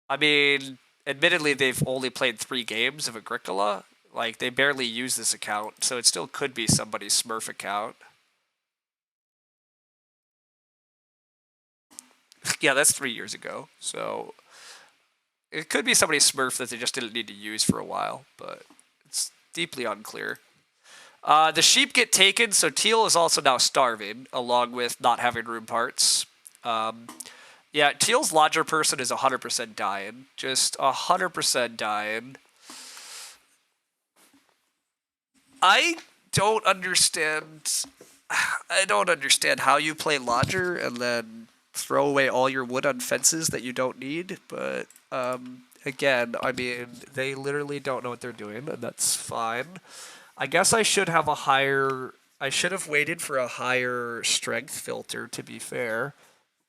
I mean, admittedly, they've only played 3 games of Agricola. Like, they barely use this account, so it still could be somebody's Smurf account. Yeah, that's 3 years ago. So it could be somebody's Smurf that they just didn't need to use for a while, but it's deeply unclear. The sheep get taken, so Teal is also now starving, along with not having room parts. Yeah, Teal's Lodger person is 100% dying. Just 100% dying. I don't understand how you play Lodger and then throw away all your wood on fences that you don't need, but again, I mean, they literally don't know what they're doing, and that's fine. I guess I should have waited for a higher strength filter, to be fair,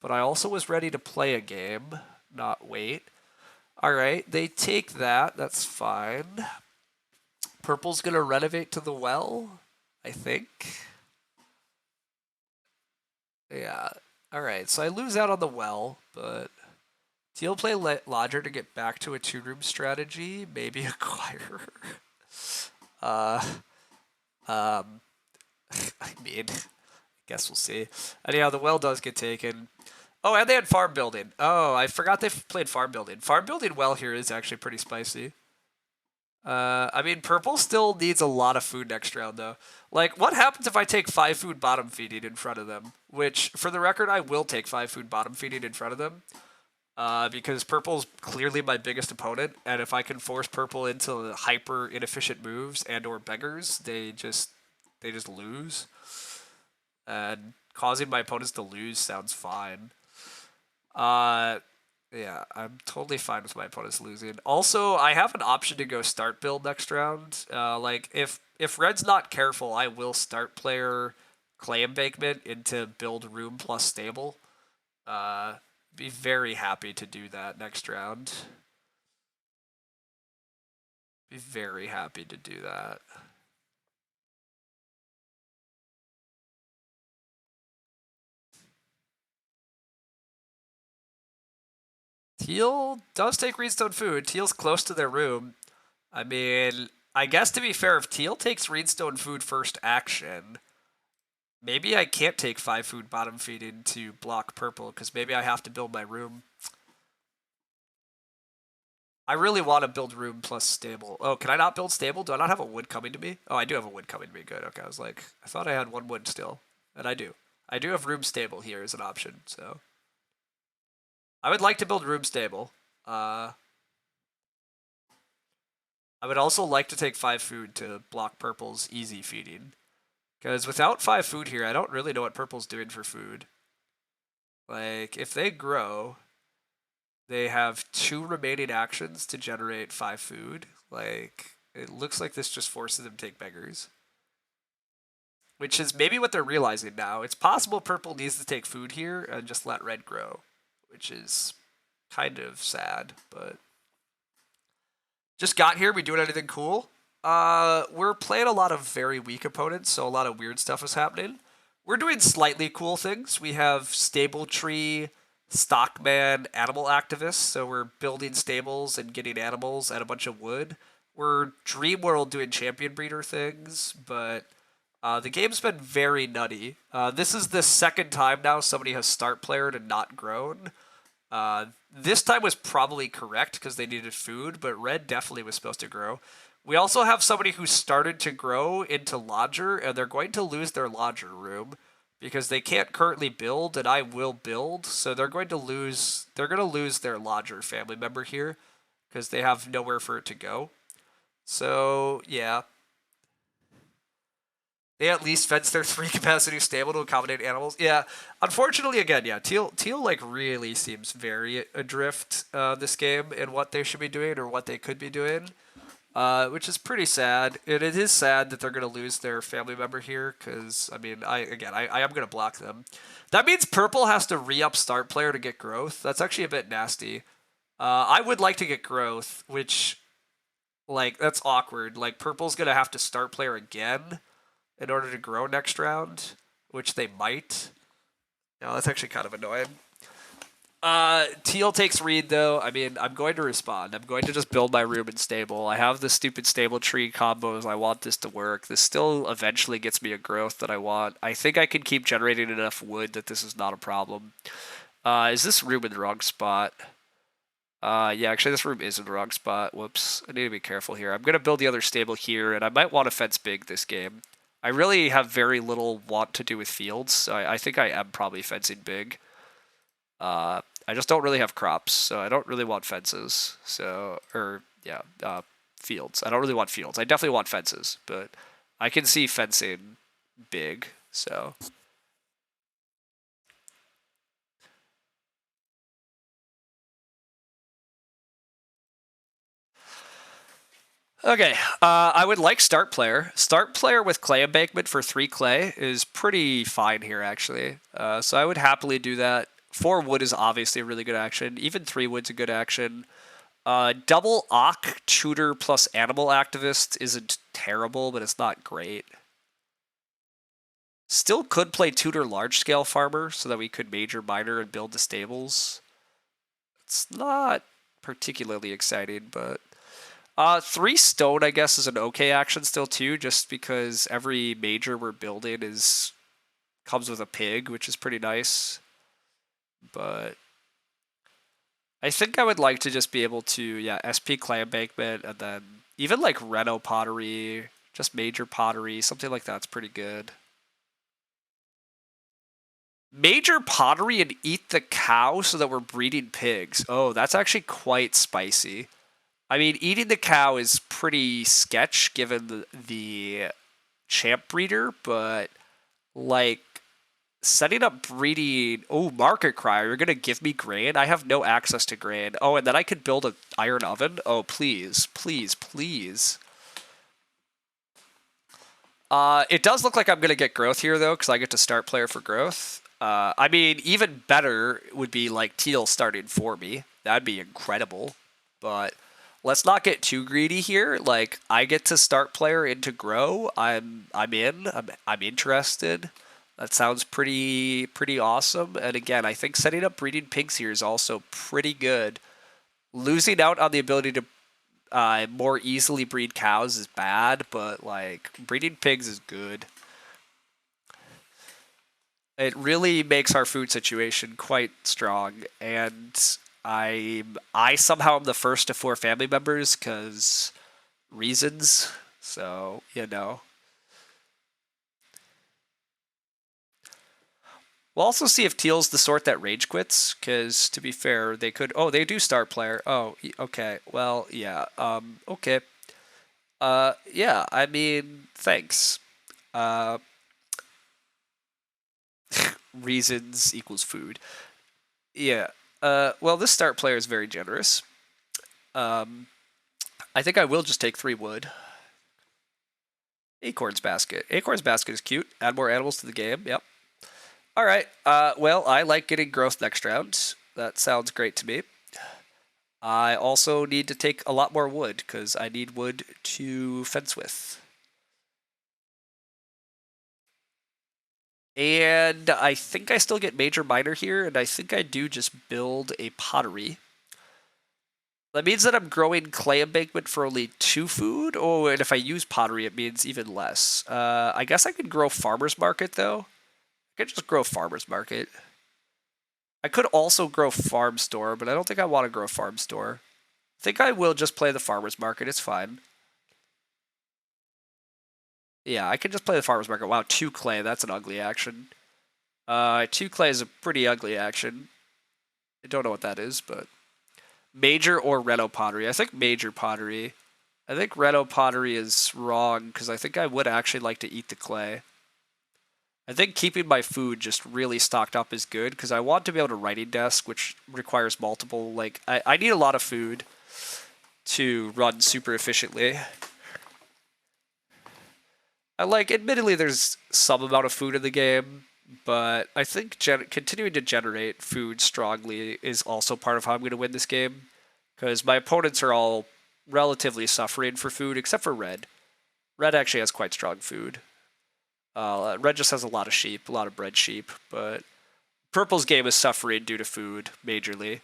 but I also was ready to play a game, not wait. Alright, they take that, that's fine. Purple's gonna renovate to the well, I think. Yeah. Alright, so I lose out on the well, but Teal play Lodger to get back to a 2-room strategy, maybe acquire. I mean, I guess we'll see. Anyhow, the well does get taken. Oh, and they had farm building. Oh, I forgot they played farm building. Farm building well here is actually pretty spicy. I mean, purple still needs a lot of food next round, though. Like, what happens if I take 5 food bottom feeding in front of them? Which, for the record, I will take 5 food bottom feeding in front of them. Because purple's clearly my biggest opponent, and if I can force purple into hyper inefficient moves and or beggars, they just lose. And causing my opponents to lose sounds fine. Yeah, I'm totally fine with my opponents losing. Also, I have an option to go start build next round. Like, if red's not careful, I will start player clay embankment into build room plus stable. Be very happy to do that next round. Be very happy to do that. Teal does take Reedstone food. Teal's close to their room. I mean, I guess to be fair, if Teal takes Reedstone food first action, maybe I can't take 5 food bottom feeding to block purple, because maybe I have to build my room. I really want to build room plus stable. Oh, can I not build stable? Do I not have a wood coming to me? Oh, I do have a wood coming to me. Good. Okay, I was like, I thought I had 1 wood still. And I do. I do have room stable here as an option, so. I would like to build room stable. I would also like to take 5 food to block purple's easy feeding. Because without 5 food here, I don't really know what purple's doing for food. Like, if they grow, they have 2 remaining actions to generate 5 food. Like, it looks like this just forces them to take beggars. Which is maybe what they're realizing now. It's possible purple needs to take food here and just let red grow. Which is kind of sad, but... Just got here, we doing anything cool? We're playing a lot of very weak opponents, so a lot of weird stuff is happening. We're doing slightly cool things. We have Stable Tree, Stockman, Animal Activists, so we're building stables and getting animals and a bunch of wood. We're Dream World doing Champion Breeder things, but the game's been very nutty. This is the 2nd time now somebody has start playered and not grown. This time was probably correct because they needed food, but red definitely was supposed to grow. We also have somebody who started to grow into Lodger, and they're going to lose their Lodger room because they can't currently build, and I will build, so they're going to lose their Lodger family member here because they have nowhere for it to go. So, yeah. They at least fence their 3 capacity stable to accommodate animals. Yeah, unfortunately, again, yeah, Teal like really seems very adrift this game in what they should be doing or what they could be doing. which is pretty sad. And it is sad that they're going to lose their family member here because, I mean, I am going to block them. That means purple has to re-up start player to get growth. That's actually a bit nasty. I would like to get growth, which, like, that's awkward. Like, purple's going to have to start player again in order to grow next round, which they might. No, that's actually kind of annoying. Teal takes read though. I mean, I'm going to respond. I'm going to just build my room in stable. I have the stupid stable tree combos. I want this to work. This still eventually gets me a growth that I want. I think I can keep generating enough wood that this is not a problem. Is this room in the wrong spot? Yeah, actually this room is in the wrong spot. Whoops. I need to be careful here. I'm going to build the other stable here, and I might want to fence big this game. I really have very little want to do with fields, so I think I am probably fencing big. I just don't really have crops, so I don't really want fences. So, fields. I don't really want fields. I definitely want fences, but I can see fencing big, so. Okay, I would like start player. Start player with clay embankment for 3 clay is pretty fine here, actually. So I would happily do that. 4 wood is obviously a really good action. Even 3 wood's a good action. Double Ock, Tutor plus Animal Activist isn't terrible, but it's not great. Still could play Tutor Large Scale Farmer so that we could major minor and build the stables. It's not particularly exciting, but... 3 stone, I guess, is an okay action still, too, just because every major we're building comes with a pig, which is pretty nice. But I think I would like to just be able to, yeah, SP clay embankment, and then even like Reno pottery, just major pottery, something like that's pretty good. Major pottery and eat the cow so that we're breeding pigs. Oh, that's actually quite spicy. I mean, eating the cow is pretty sketch given the champ breeder, but like setting up breeding. Oh, market crier, you're gonna give me grain? I have no access to grain. Oh, and then I could build an iron oven. Oh, please, please, please. It does look like I'm gonna get growth here though, because I get to start player for growth. I mean, even better would be like Teal starting for me. That'd be incredible, but. Let's not get too greedy here. Like, I get to start player into grow. I'm interested. That sounds pretty awesome. And again, I think setting up breeding pigs here is also pretty good. Losing out on the ability to more easily breed cows is bad, but like breeding pigs is good. It really makes our food situation quite strong, and I somehow am the first of 4 family members because reasons. So, you know. We'll also see if Teal's the sort that rage quits, because to be fair, they could. Oh, they do start player. Oh, okay. Well, yeah. Okay. Yeah. I mean, thanks. Reasons equals food. Yeah. Well, this start player is very generous. I think I will just take 3 wood. Acorn's Basket. Acorn's Basket is cute. Add more animals to the game. Yep. All right. Well, I like getting growth next round. That sounds great to me. I also need to take a lot more wood because I need wood to fence with. And I think I still get major minor here, and I think I do just build a pottery. That means that I'm growing clay embankment for only 2 food. Oh, and if I use pottery, it means even less. I guess I could grow farmer's market, though. I could just grow farmer's market. I could also grow farm store, but I don't think I want to grow farm store. I think I will just play the farmer's market. It's fine. Yeah, I can just play the farmer's market. Wow, 2 clay. That's an ugly action. 2 clay is a pretty ugly action. I don't know what that is, but... Major or Reno pottery? I think major pottery. I think Reno pottery is wrong, because I think I would actually like to eat the clay. I think keeping my food just really stocked up is good, because I want to be able to writing desk, which requires multiple, like... I need a lot of food. to run super efficiently. Admittedly, there's some amount of food in the game, but I think continuing to generate food strongly is also part of how I'm going to win this game, because my opponents are all relatively suffering for food, except for Red. Red actually has quite strong food. Red just has a lot of sheep, a lot of bred sheep, but Purple's game is suffering due to food, majorly.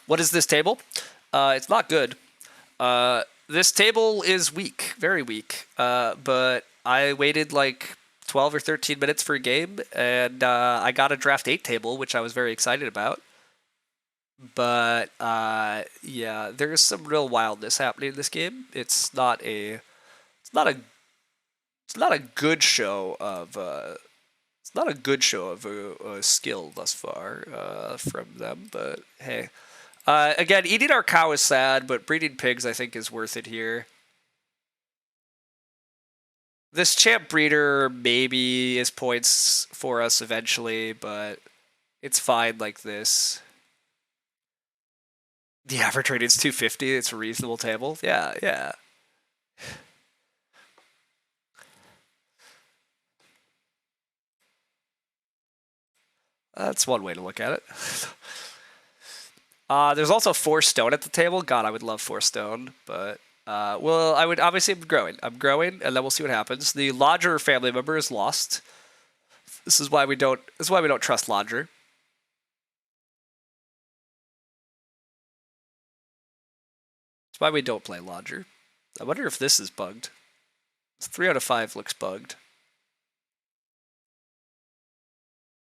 What is this table? It's not good. This table is weak, very weak. But I waited like 12 or 13 minutes for a game, and I got a draft 8 table, which I was very excited about. But yeah, there's some real wildness happening in this game. It's not a good show of a skill thus far from them. But hey, again, eating our cow is sad, but breeding pigs I think is worth it here. This champ breeder maybe is points for us eventually, but it's fine like this. The average rating is 250. It's a reasonable table. Yeah, yeah. That's one way to look at it. There's also 4 stone at the table. God, I would love 4 stone, but well, I would obviously I'm growing, and then we'll see what happens. The Lodger family member is lost. This is why we don't trust Lodger. That's why we don't play Lodger. I wonder if this is bugged. 3 out of 5 looks bugged.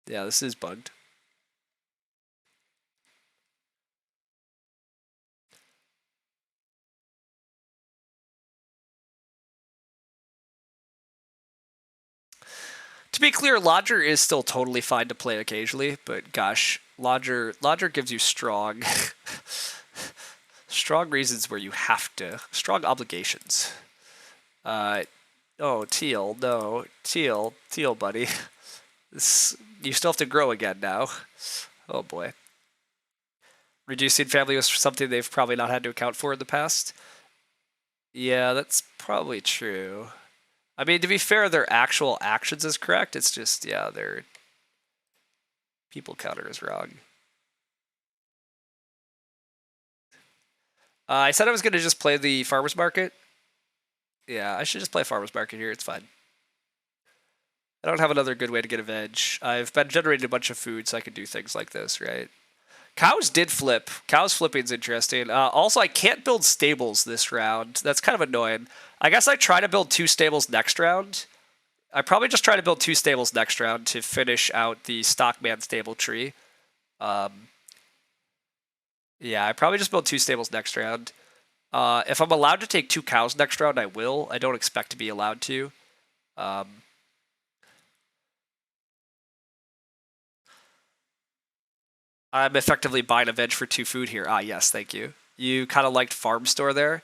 Yeah, this is bugged. To be clear, Lodger is still totally fine to play occasionally, but gosh, Lodger gives you strong reasons where you have to, strong obligations. Oh, Teal, no. Teal, buddy. You still have to grow again now. Oh boy. Reducing family was something they've probably not had to account for in the past. Yeah, that's probably true. I mean, to be fair, their actual actions is correct. It's just, yeah, their people counter is wrong. I said I was going to just play the farmer's market. Yeah, I should just play farmer's market here. It's fine. I don't have another good way to get a veg. I've been generating a bunch of food, so I can do things like this, right? Cows did flip. Cows flipping's interesting. Also, I can't build stables this round. That's kind of annoying. I guess I try to build 2 stables next round. I probably just try to build 2 stables next round to finish out the Stockman stable tree. Yeah, I probably just build 2 stables next round. If I'm allowed to take 2 cows next round, I will. I don't expect to be allowed to. I'm effectively buying a veg for 2 food here. Ah, yes, thank you. You kind of liked Farm Store there?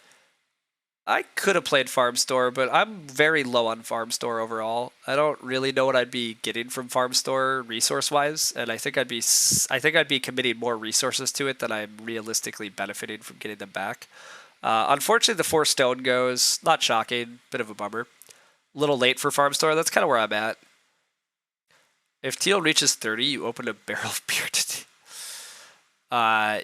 I could have played Farm Store, but I'm very low on Farm Store overall. I don't really know what I'd be getting from Farm Store resource-wise, and I think I'd be committing more resources to it than I'm realistically benefiting from getting them back. Unfortunately, the 4 stone goes. Not shocking. Bit of a bummer. A little late for Farm Store. That's kind of where I'm at. If Teal reaches 30, you open a barrel of beer to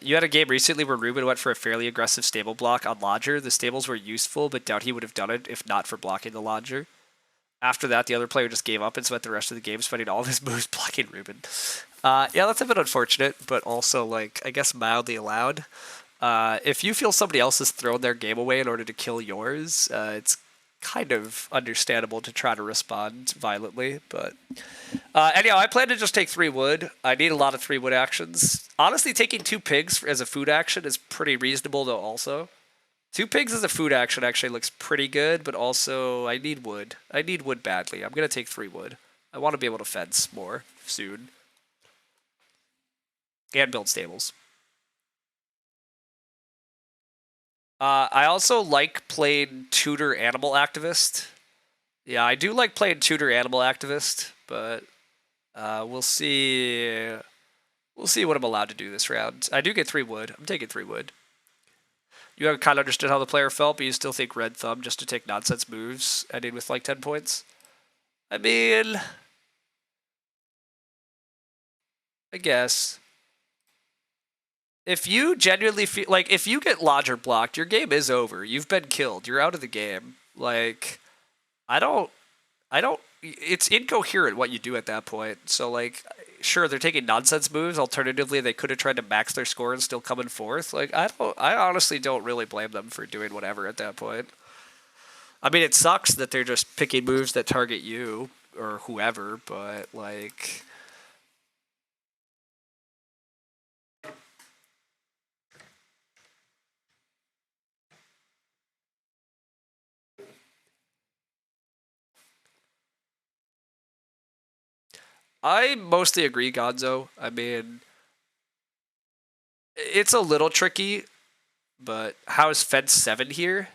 you had a game recently where Ruben went for a fairly aggressive stable block on Lodger. The stables were useful, but doubt he would have done it if not for blocking the Lodger. After that, the other player just gave up and spent the rest of the game spending all of his moves blocking Ruben. Yeah, that's a bit unfortunate, but also, like, I guess mildly allowed. If you feel somebody else has thrown their game away in order to kill yours, it's kind of understandable to try to respond violently, but anyhow, I plan to just take 3 wood. I need a lot of 3 wood actions. Honestly, taking 2 pigs as a food action is pretty reasonable, though, also. 2 pigs as a food action actually looks pretty good, but also I need wood. I need wood badly. I'm going to take 3 wood. I want to be able to fence more soon. And build stables. I also like playing Tutor Animal Activist. Yeah, I do like playing Tutor Animal Activist, but We'll see. We'll see what I'm allowed to do this round. I do get 3 wood. I'm taking 3 wood. You haven't kind of understood how the player felt, but you still think red thumb just to take nonsense moves, ending with like 10 points. I mean, I guess. If you genuinely feel like if you get lodger blocked, your game is over. You've been killed. You're out of the game. Like, I don't it's incoherent what you do at that point. So like sure they're taking nonsense moves. Alternatively, they could have tried to max their score and still come in fourth. Like I honestly don't really blame them for doing whatever at that point. I mean, it sucks that they're just picking moves that target you or whoever, but like I mostly agree, Gonzo. I mean, it's a little tricky, but how is Fence 7 here?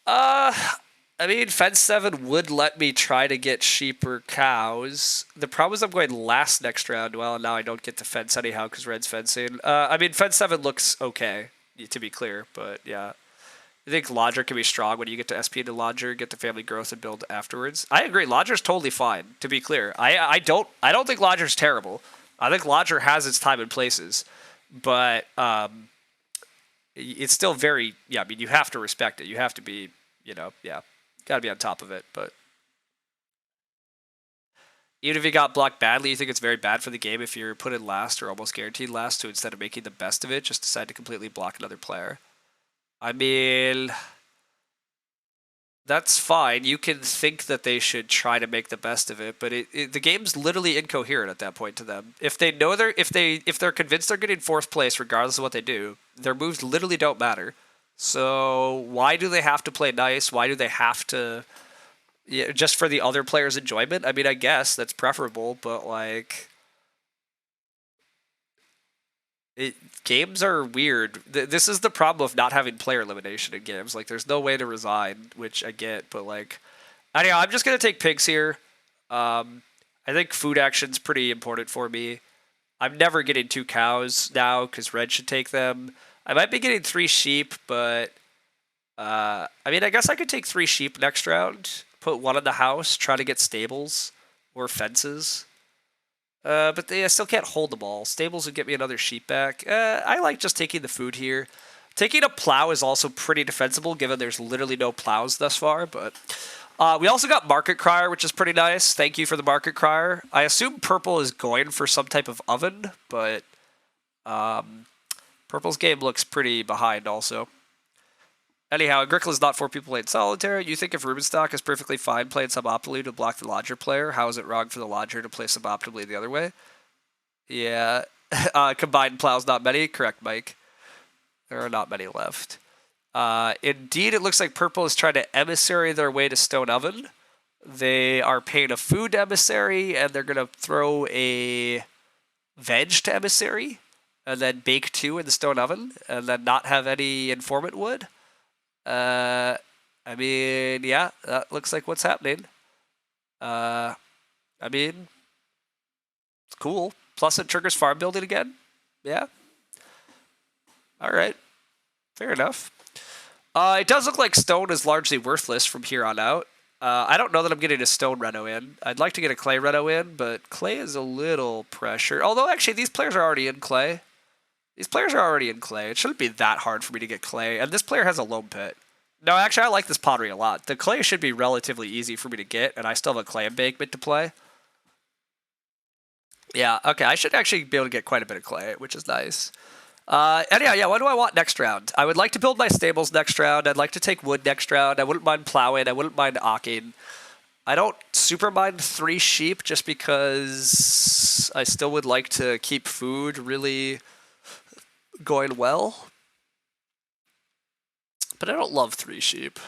Uh, I mean, Fence 7 would let me try to get sheep or cows. The problem is I'm going last next round. Well, now I don't get to fence anyhow because Red's fencing. I mean, Fence 7 looks okay, to be clear, but yeah. I think Lodger can be strong when you get to SP into Lodger, get the family growth, and build afterwards. I agree. Lodger's totally fine, to be clear. I don't think Lodger's terrible. I think Lodger has its time and places, but it's still very yeah. I mean, you have to respect it. You have to be yeah, got to be on top of it. But even if you got blocked badly, you think it's very bad for the game if you're put in last or almost guaranteed last. So instead of making the best of it, just decide to completely block another player. I mean, that's fine. You can think that they should try to make the best of it, but the game's literally incoherent at that point to them. If they know if they're convinced they're getting fourth place, regardless of what they do, their moves literally don't matter. So why do they have to play nice? Why do they have to? Yeah, just for the other players' enjoyment? I mean, I guess that's preferable, but like, games are weird. This is the problem of not having player elimination in games. Like, there's no way to resign, which I get, but like, anyhow, I'm just gonna take pigs here. I think food action's pretty important for me. I'm never getting 2 cows now because Red should take them. I might be getting 3 sheep, but I mean, I guess I could take 3 sheep next round. Put 1 in the house, try to get stables or fences. But I still can't hold them all. Stables would get me another sheep back. I like just taking the food here. Taking a plow is also pretty defensible, given there's literally no plows thus far. But we also got Market Crier, which is pretty nice. Thank you for the Market Crier. I assume purple is going for some type of oven, but purple's game looks pretty behind also. Anyhow, Agricola is not for people playing solitaire. You think if Rubenstock is perfectly fine playing suboptimally to block the Lodger player, how is it wrong for the Lodger to play suboptimally the other way? Yeah. Combined plows, not many. Correct, Mike. There are not many left. Indeed, it looks like purple is trying to emissary their way to Stone Oven. They are paying a food emissary, and they're going to throw a veg to emissary, and then bake 2 in the Stone Oven, and then not have any informant wood. I mean, yeah, that looks like what's happening. I mean, it's cool. Plus, it triggers farm building again. Yeah. All right. Fair enough. It does look like stone is largely worthless from here on out. I don't know that I'm getting a stone reno in. I'd like to get a clay reno in, but clay is a little pressure. Although, actually, these players are already in clay. It shouldn't be that hard for me to get clay. And this player has a loam pit. No, actually, I like this pottery a lot. The clay should be relatively easy for me to get, and I still have a clay embankment to play. Yeah, okay, I should actually be able to get quite a bit of clay, which is nice. Anyhow, yeah, what do I want next round? I would like to build my stables next round. I'd like to take wood next round. I wouldn't mind plowing. I wouldn't mind ocking. I don't super mind 3 sheep just because I still would like to keep food really going well. But I don't love 3 sheep.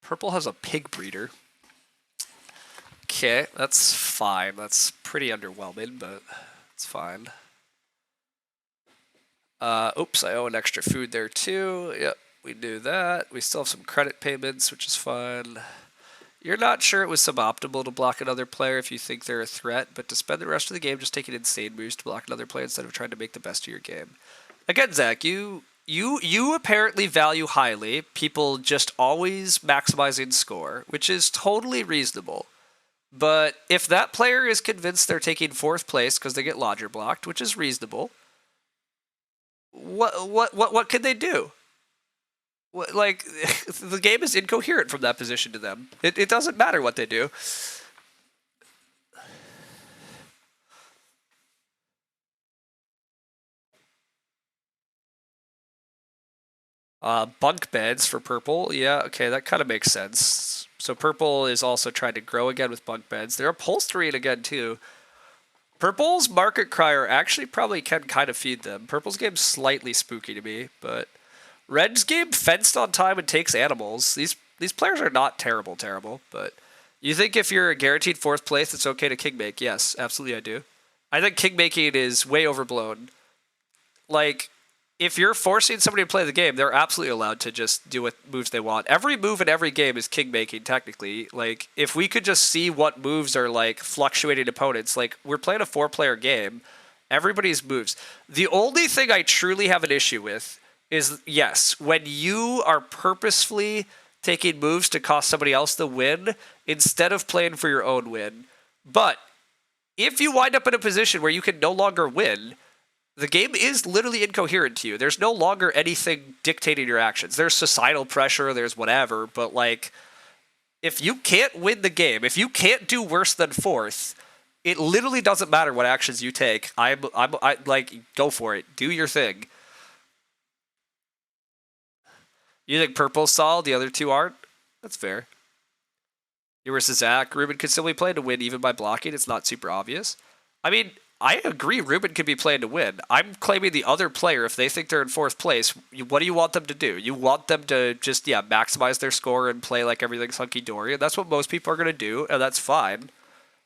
Purple has a pig breeder. Okay, that's fine. That's pretty underwhelming, but it's fine. Oops, I owe an extra food there too. Yep, we do that. We still have some credit payments, which is fun. You're not sure it was suboptimal to block another player if you think they're a threat, but to spend the rest of the game just taking insane moves to block another player instead of trying to make the best of your game. Again, Zach, you apparently value highly people just always maximizing score, which is totally reasonable. But if that player is convinced they're taking fourth place because they get lodger blocked, which is reasonable, what can they do? Like, the game is incoherent from that position to them. It doesn't matter what they do. Bunk beds for purple. Yeah, okay, that kind of makes sense. So purple is also trying to grow again with bunk beds. They're upholstering again, too. Purple's market crier actually probably can kind of feed them. Purple's game's slightly spooky to me, but Red's game fenced on time and takes animals. These players are not terrible, but you think if you're guaranteed fourth place, it's okay to king make? Yes, absolutely I do. I think king making is way overblown. Like, if you're forcing somebody to play the game, they're absolutely allowed to just do what moves they want. Every move in every game is king making, technically. Like, if we could just see what moves are like fluctuating opponents, like we're playing a 4-player game, everybody's moves. The only thing I truly have an issue with is, yes, when you are purposefully taking moves to cost somebody else the win instead of playing for your own win. But if you wind up in a position where you can no longer win, the game is literally incoherent to you. There's no longer anything dictating your actions. There's societal pressure, there's whatever, but like, if you can't win the game, if you can't do worse than fourth, it literally doesn't matter what actions you take. I like, go for it. Do your thing. You think purple's solid, the other two aren't? That's fair. You versus Zach. Ruben could still be playing to win even by blocking. It's not super obvious. I mean, I agree Ruben could be playing to win. I'm claiming the other player, if they think they're in fourth place, what do you want them to do? You want them to just, maximize their score and play like everything's hunky-dory, and that's what most people are going to do, and that's fine.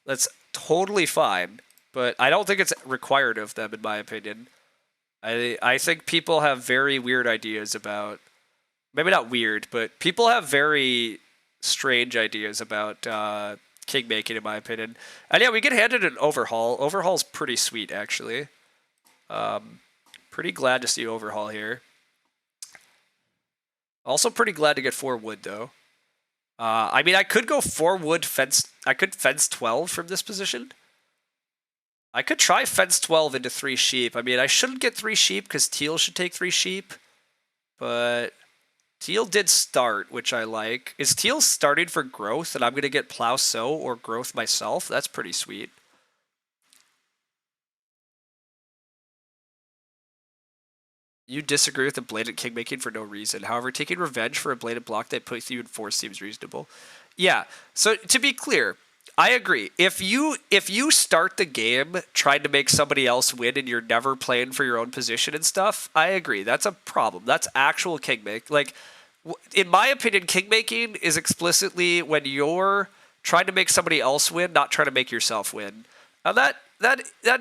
That's totally fine, but I don't think it's required of them, in my opinion. I think people have very weird ideas about... Maybe not weird, but people have very strange ideas about king making, in my opinion. And yeah, we get handed an overhaul. Overhaul's pretty sweet, actually. Pretty glad to see overhaul here. Also pretty glad to get 4 wood, though. I mean, I could go 4 wood fence. I could fence 12 from this position. I could try fence 12 into 3 sheep. I mean, I shouldn't get 3 sheep because teal should take 3 sheep. But teal did start, which I like. Is teal starting for growth and I'm going to get plow sow or growth myself? That's pretty sweet. You disagree with the blatant king making for no reason. However, taking revenge for a blatant block that puts you in force seems reasonable. Yeah, so to be clear, I agree. If you start the game trying to make somebody else win and you're never playing for your own position and stuff, I agree. That's a problem. That's actual king make. Like, in my opinion, king making is explicitly when you're trying to make somebody else win, not trying to make yourself win. Now that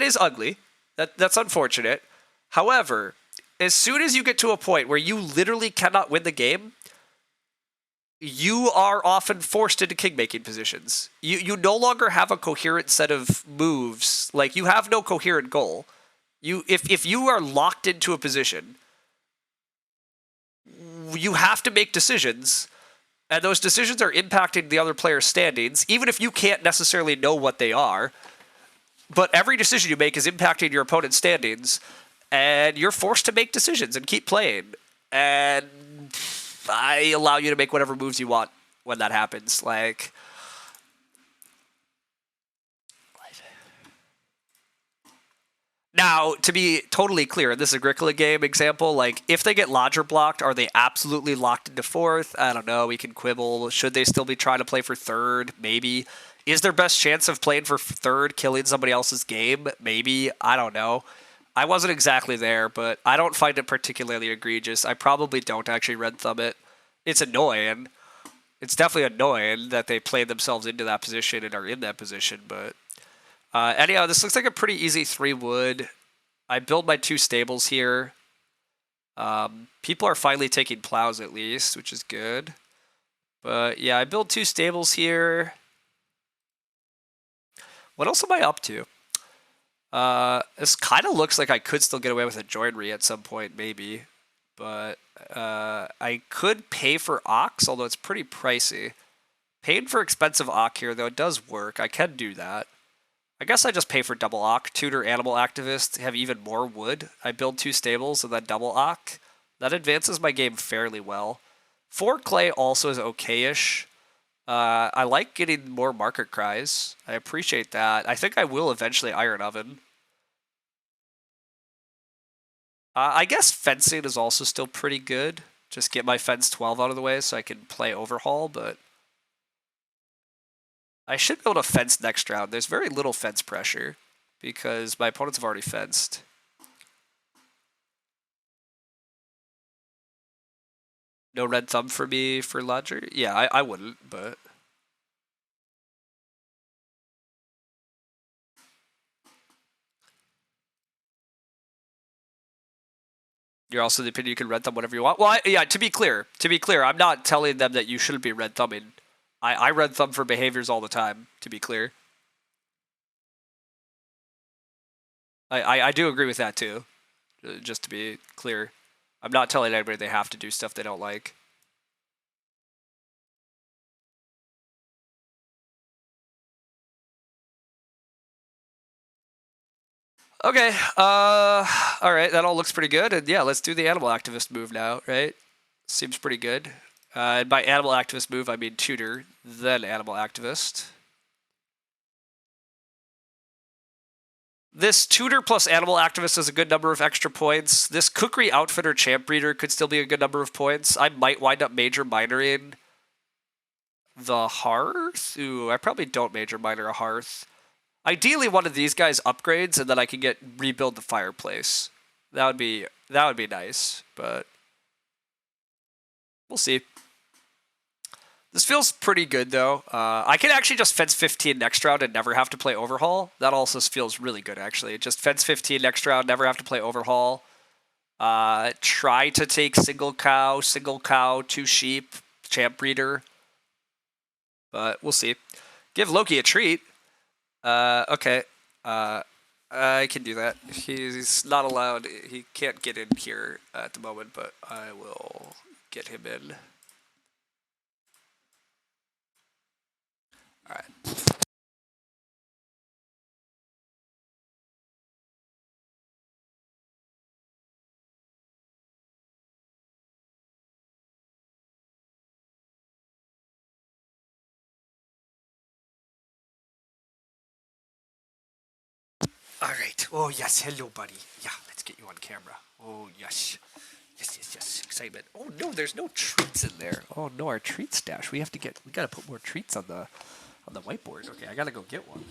is ugly. That's unfortunate. However, as soon as you get to a point where you literally cannot win the game, you are often forced into king-making positions. You no longer have a coherent set of moves. Like, you have no coherent goal. If you are locked into a position, you have to make decisions, and those decisions are impacting the other player's standings, even if you can't necessarily know what they are. But every decision you make is impacting your opponent's standings, and you're forced to make decisions and keep playing. And I allow you to make whatever moves you want when that happens. Like, now, to be totally clear, in this Agricola game example, like, if they get lodger blocked, are they absolutely locked into fourth? I don't know. We can quibble. Should they still be trying to play for third? Maybe. Is their best chance of playing for third killing somebody else's game? Maybe. I don't know. I wasn't exactly there, but I don't find it particularly egregious. I probably don't actually red thumb it. It's annoying. It's definitely annoying that they played themselves into that position and are in that position, but anyhow, this looks like a pretty easy 3 wood. I build my 2 stables here. People are finally taking plows at least, which is good. But yeah, I built 2 stables here. What else am I up to? This kind of looks like I could still get away with a joinery at some point, maybe. But I could pay for ox, although it's pretty pricey. Paying for expensive ox here, though, it does work. I can do that. I guess I just pay for double ox. Tutor animal activist, have even more wood. I build 2 stables and then double ox. That advances my game fairly well. 4 clay also is okay-ish. I like getting more market cries. I appreciate that. I think I will eventually iron oven. I guess fencing is also still pretty good. Just get my fence 12 out of the way so I can play overhaul, but I should be able to fence next round. There's very little fence pressure because my opponents have already fenced. No red thumb for me for Lodger? Yeah, I wouldn't, but... You're also the opinion you can red thumb whatever you want. Well, yeah, to be clear, I'm not telling them that you shouldn't be red thumbing. I red thumb for behaviors all the time, to be clear. I do agree with that too, just to be clear. I'm not telling anybody they have to do stuff they don't like. Okay, alright, that all looks pretty good, and yeah, let's do the animal activist move now, right? Seems pretty good. And by animal activist move, I mean tutor, then animal activist. This tutor plus animal activist is a good number of extra points. This cookery outfitter champ breeder could still be a good number of points. I might wind up major minoring the hearth. Ooh, I probably don't major minor a hearth. Ideally, one of these guys upgrades, and then I can rebuild the fireplace. That would be nice, but we'll see. This feels pretty good though. I can actually just fence 15 next round and never have to play overhaul. That also feels really good actually. Just fence 15 next round, never have to play overhaul. Try to take single cow, 2 sheep, champ breeder. But we'll see. Give Loki a treat. Okay. I can do that. He's not allowed. He can't get in here at the moment, but I will get him in. All right. All right. Oh, yes. Hello, buddy. Yeah, let's get you on camera. Oh, yes. Yes. Excitement. Oh, no, there's no treats in there. Oh, no, our treat stash. We gotta put more treats on the whiteboard. Okay, I gotta go get one.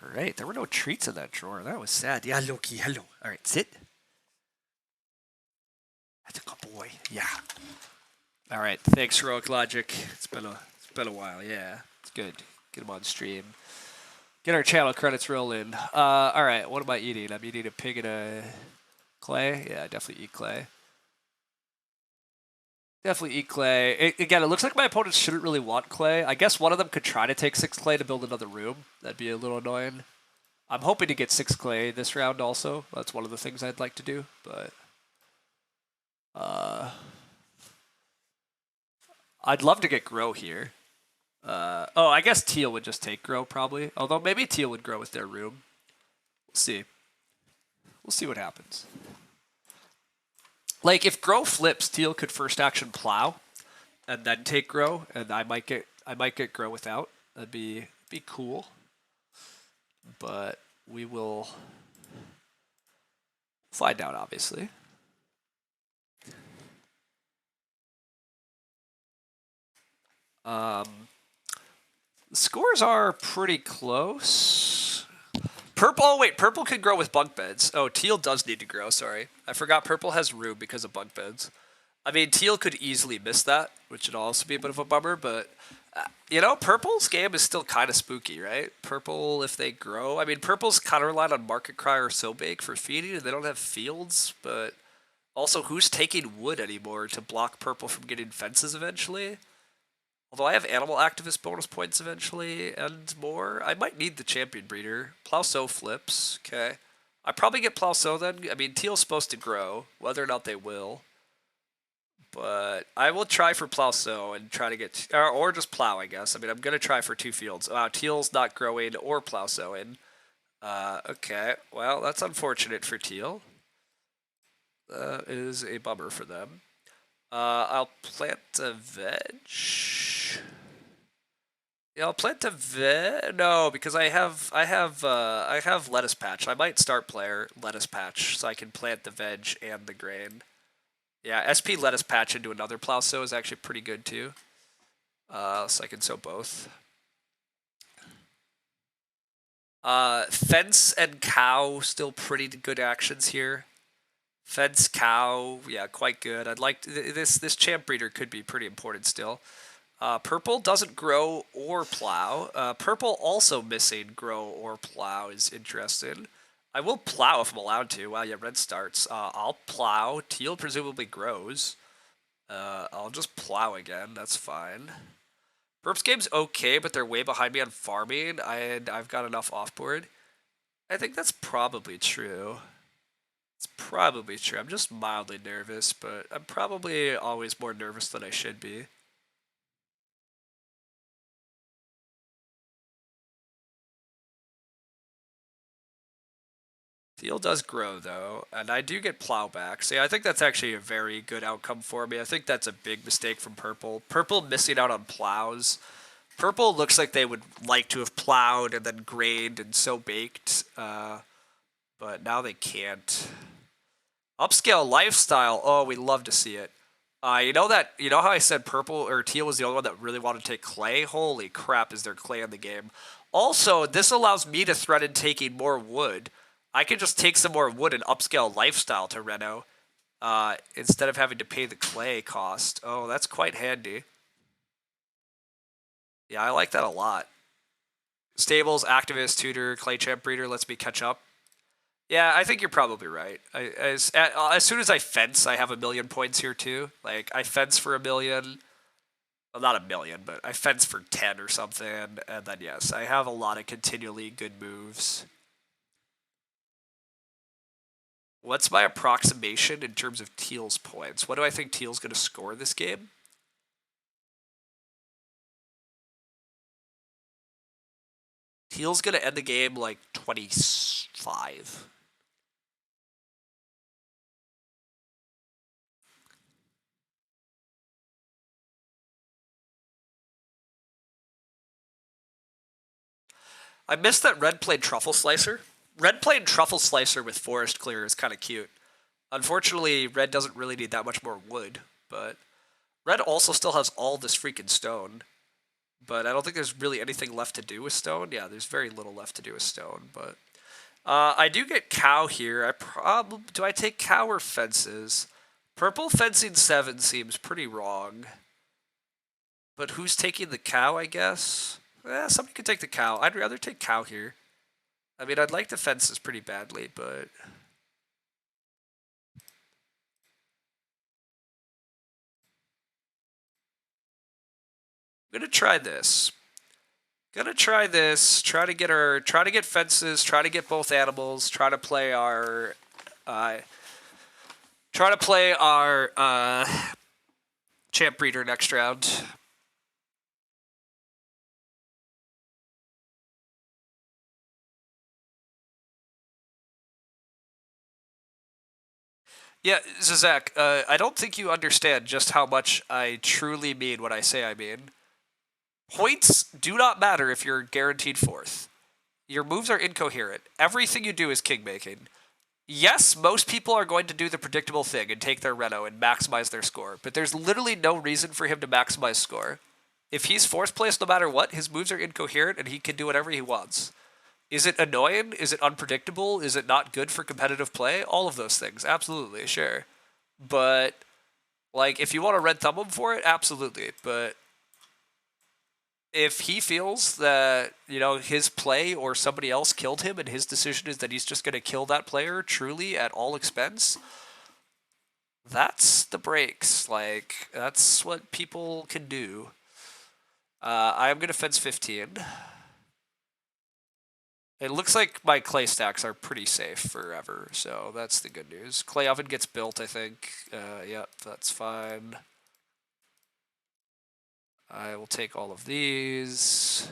All right, there were no treats in that drawer. That was sad. Yeah, Loki, hello. All right, sit. That's a good boy. Yeah. All right, thanks, Heroic Logic. It's been a while. Yeah, it's good. Get him on stream. Get our channel credits rolling. All right, what am I eating? I'm eating a pig and a clay. Yeah, I definitely eat clay. Definitely eat clay. Again, it looks like my opponents shouldn't really want clay. I guess one of them could try to take 6 clay to build another room. That'd be a little annoying. I'm hoping to get 6 clay this round also. That's one of the things I'd like to do, but... I'd love to get grow here. Oh, I guess teal would just take grow probably. Although maybe teal would grow with their room. We'll see. We'll see what happens. Like if grow flips, teal could first action plow, and then take grow, and I might get grow without. That'd be cool. But we will find out, obviously. The scores are pretty close. Purple. Oh wait, purple can grow with bunk beds. Oh, teal does need to grow. Sorry, I forgot. Purple has room because of bunk beds. I mean, teal could easily miss that, which would also be a bit of a bummer. But you know, purple's game is still kind of spooky, right? Purple, if they grow, I mean, purple's kind of reliant on Market Cry or Sobake for feeding, and they don't have fields. But also, who's taking wood anymore to block purple from getting fences eventually? Although I have animal activist bonus points eventually and more, I might need the champion breeder. Plowsow flips. Okay. I probably get Plowsow then. I mean, teal's supposed to grow, whether or not they will. But I will try for Plowsow and try to get, or just plow, I guess. I mean, I'm going to try for 2 fields. Teal's not growing or Plowsowing. Okay. Well, that's unfortunate for teal. That is a bummer for them. I'll plant a veg. Yeah, I'll plant a veg. No, because I have lettuce patch. I might start player lettuce patch so I can plant the veg and the grain. Yeah, SP lettuce patch into another plow sow is actually pretty good too. So I can sow both. Fence and cow still pretty good actions here. Fence cow, yeah, quite good. I'd like this champ breeder could be pretty important still. Purple doesn't grow or plow. Purple also missing grow or plow is interesting. I will plow if I'm allowed to. Wow, yeah, red starts. I'll plow. Teal presumably grows. I'll just plow again. That's fine. Burp's game's okay, but they're way behind me on farming, and I've got enough offboard. I think that's probably true. It's probably true. I'm just mildly nervous, but I'm probably always more nervous than I should be. Teal does grow, though, and I do get plowback. So yeah, I think that's actually a very good outcome for me. I think that's a big mistake from Purple. Purple missing out on plows. Purple looks like they would like to have plowed and then grained and so baked, but now they can't. Upscale lifestyle. Oh, we love to see it. You know how I said purple or teal was the only one that really wanted to take clay? Holy crap, is there clay in the game? Also, this allows me to threaten taking more wood. I can just take some more wood and upscale lifestyle to Reno, instead of having to pay the clay cost. Oh, that's quite handy. Yeah, I like that a lot. Stables, activist, tutor, clay champ breeder lets me catch up. Yeah, I think you're probably right. As soon as I fence, I have 1,000,000 points here too. Like, I fence for 1,000,000. Well, not 1,000,000, but I fence for 10 or something. And then, yes, I have a lot of continually good moves. What's my approximation in terms of Teal's points? What do I think Teal's going to score this game? Teal's going to end the game like 25. I missed that Red played Truffle Slicer. Red played Truffle Slicer with Forest Clear is kind of cute. Unfortunately, Red doesn't really need that much more wood, but Red also still has all this freaking stone. But I don't think there's really anything left to do with stone. Yeah, there's very little left to do with stone, but I do get cow here. Do I take cow or fences? Purple fencing 7 seems pretty wrong. But who's taking the cow, I guess? Somebody could take the cow. I'd rather take cow here. I mean, I'd like the fences pretty badly, but I'm gonna try this. Try to get fences, try to get both animals, try to play our champ breeder next round. Yeah, Zach, I don't think you understand just how much I truly mean what I say I mean. Points do not matter if you're guaranteed 4th. Your moves are incoherent. Everything you do is king making. Yes, most people are going to do the predictable thing and take their Reno and maximize their score, but there's literally no reason for him to maximize score. If he's 4th place no matter what, his moves are incoherent and he can do whatever he wants. Is it annoying? Is it unpredictable? Is it not good for competitive play? All of those things, absolutely, sure. But like, if you want to red thumb him for it, absolutely. But if he feels that, you know, his play or somebody else killed him and his decision is that he's just going to kill that player truly at all expense, that's the breaks. Like, that's what people can do. I am going to fence 15. It looks like my clay stacks are pretty safe forever, so that's the good news. Clay oven gets built, I think. Yep, that's fine. I will take all of these.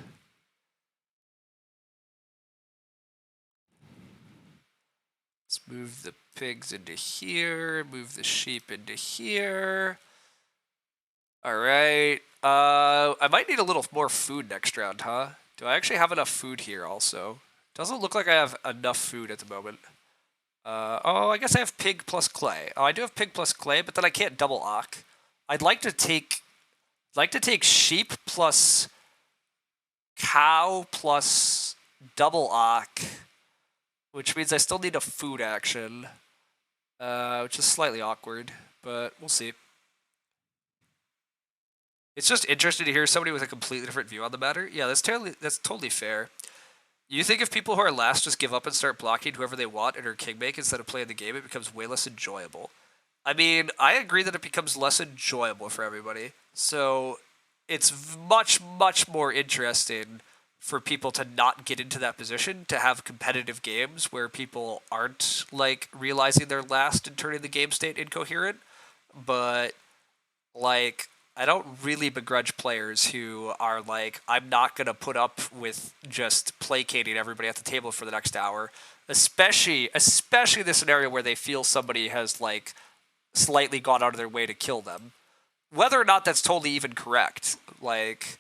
Let's move the pigs into here, move the sheep into here. All right. I might need a little more food next round, huh? Do I actually have enough food here also? Doesn't look like I have enough food at the moment. Oh, I guess I have pig plus clay. Oh, I do have pig plus clay, but then I can't double ock. I'd like to take sheep plus cow plus double ock, which means I still need a food action, which is slightly awkward, but we'll see. It's just interesting to hear somebody with a completely different view on the matter. Yeah, that's totally fair. You think if people who are last just give up and start blocking whoever they want and are kingmake instead of playing the game, it becomes way less enjoyable. I mean, I agree that it becomes less enjoyable for everybody. So it's much, much more interesting for people to not get into that position, to have competitive games where people aren't like realizing they're last and turning the game state incoherent. But like, I don't really begrudge players who are like, I'm not going to put up with just placating everybody at the table for the next hour, especially the scenario where they feel somebody has like slightly gone out of their way to kill them. Whether or not that's totally even correct. Like,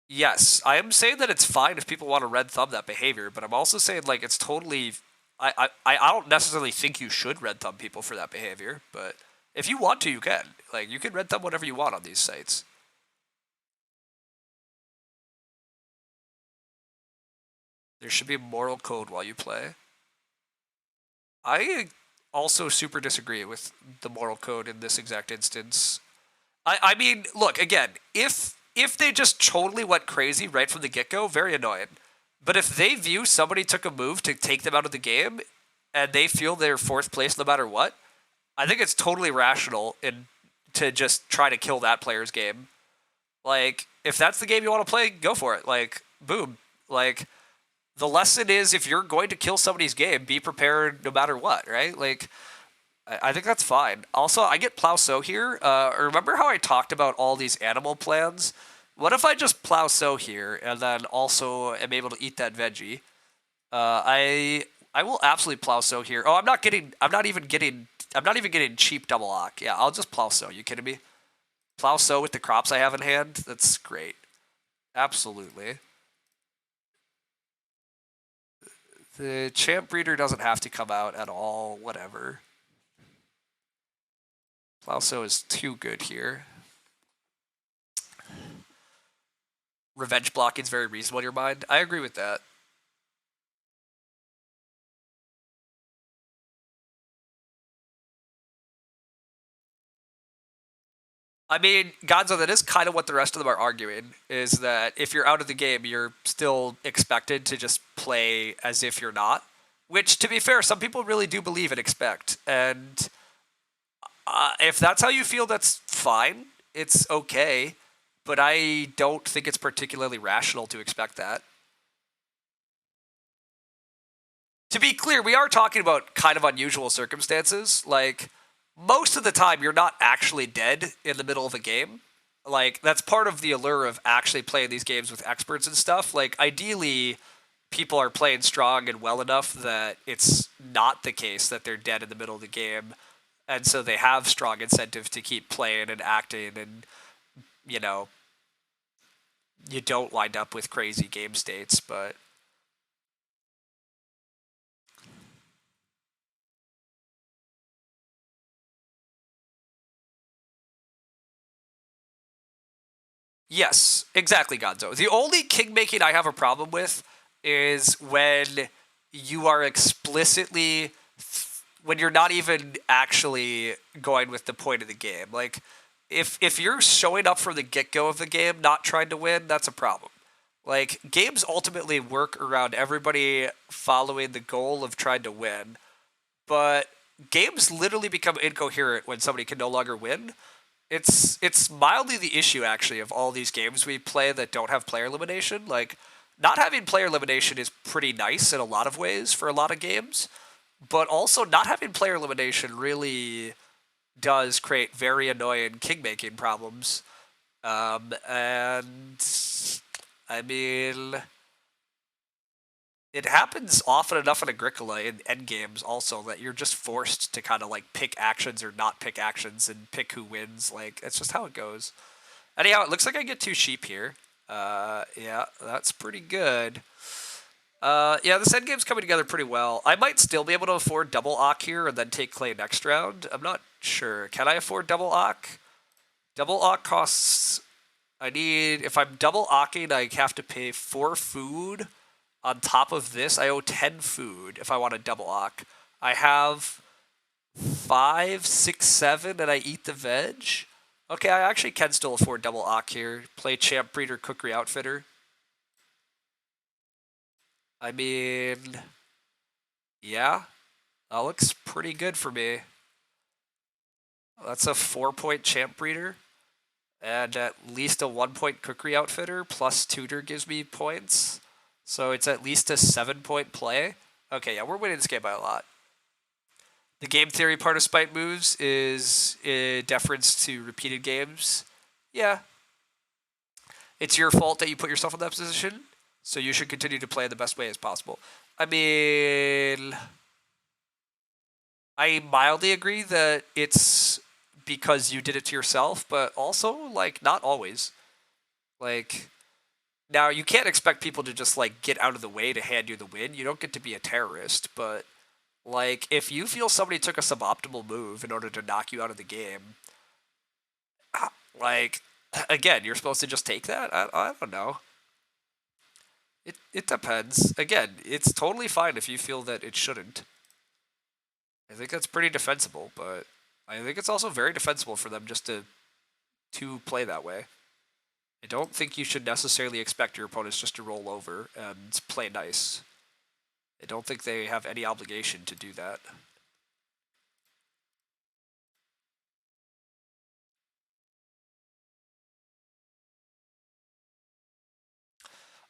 yes, I am saying that it's fine if people want to red thumb that behavior, but I'm also saying like it's totally. I don't necessarily think you should red thumb people for that behavior, but if you want to, you can. Like, you can red thumb whatever you want on these sites. There should be a moral code while you play. I also super disagree with the moral code in this exact instance. I mean, look, again, if they just totally went crazy right from the get-go, very annoying. But if they view somebody took a move to take them out of the game and they feel they're fourth place no matter what, I think it's totally rational to just try to kill that player's game. Like, if that's the game you want to play, go for it. Like, boom. Like, the lesson is if you're going to kill somebody's game, be prepared no matter what, right? Like, I think that's fine. Also, I get plow sow here. Remember how I talked about all these animal plans? What if I just plow sow here and then also am able to eat that veggie? I will absolutely plow sow here. Oh, I'm not even getting cheap double lock. Yeah, I'll just plow sow. You kidding me? Plow sow with the crops I have in hand. That's great. Absolutely. The champ breeder doesn't have to come out at all. Whatever. Plow sow is too good here. Revenge blocking is very reasonable in your mind. I agree with that. I mean, Gonzo, that is kind of what the rest of them are arguing, is that if you're out of the game, you're still expected to just play as if you're not. Which, to be fair, some people really do believe and expect. And if that's how you feel, that's fine. It's okay. But I don't think it's particularly rational to expect that. To be clear, we are talking about kind of unusual circumstances. Like, most of the time, you're not actually dead in the middle of a game. Like, that's part of the allure of actually playing these games with experts and stuff. Like, ideally, people are playing strong and well enough that it's not the case that they're dead in the middle of the game. And so they have strong incentive to keep playing and acting, and, you know, you don't wind up with crazy game states, but Yes, exactly, Gonzo. The only king making I have a problem with is when you are explicitly when you're not even actually going with the point of the game. Like if you're showing up from the get-go of the game not trying to win, that's a problem. Like games ultimately work around everybody following the goal of trying to win, but games literally become incoherent when somebody can no longer win. It's mildly the issue actually of all these games we play that don't have player elimination. Like not having player elimination is pretty nice in a lot of ways for a lot of games, but also not having player elimination really does create very annoying king making problems. And I mean, it happens often enough in Agricola in end games also that you're just forced to kind of like pick actions or not pick actions and pick who wins. Like it's just how it goes. Anyhow, it looks like I get 2 sheep here. Yeah, that's pretty good. Yeah, this end game's coming together pretty well. I might still be able to afford double Ock here and then take clay next round. I'm not sure. Can I afford double Ock? Double Ock costs. If I'm double Ocking, I have to pay 4 food. On top of this, I owe 10 food if I want a double Ock. I have 5, 6, 7, and I eat the veg. Okay, I actually can still afford double Ock here. Play Champ Breeder Cookery Outfitter. I mean, yeah, that looks pretty good for me. That's a 4-point Champ Breeder. And at least a 1-point Cookery Outfitter plus Tutor gives me points. So it's at least a 7-point play. Okay, yeah, we're winning this game by a lot. The game theory part of Spite Moves is deference to repeated games. Yeah. It's your fault that you put yourself in that position, so you should continue to play the best way as possible. I mean, I mildly agree that it's because you did it to yourself, but also, like, not always. Like, now you can't expect people to just, like, get out of the way to hand you the win. You don't get to be a terrorist, but like, if you feel somebody took a suboptimal move in order to knock you out of the game, like, again, you're supposed to just take that? I don't know. It depends. Again, it's totally fine if you feel that it shouldn't. I think that's pretty defensible, but I think it's also very defensible for them just to play that way. I don't think you should necessarily expect your opponents just to roll over and play nice. I don't think they have any obligation to do that.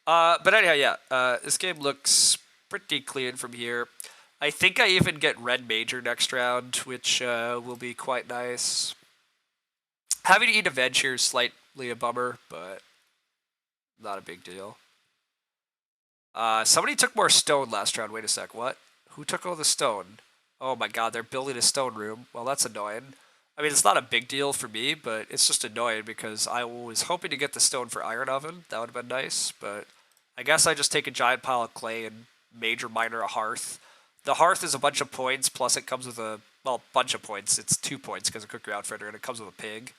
But anyhow, yeah, this game looks pretty clean from here. I think I even get red major next round, which will be quite nice. Having to eat a veg here is slightly a bummer, but not a big deal. Somebody took more stone last round. Wait a sec, what? Who took all the stone? Oh my god, they're building a stone room. Well, that's annoying. I mean, it's not a big deal for me, but it's just annoying because I was hoping to get the stone for iron oven. That would have been nice, but I guess I just take a giant pile of clay and major minor a hearth. The hearth is a bunch of points, plus it comes with a, well, bunch of points. It's 2 points because of Cooker Outfitter, and it comes with a pig.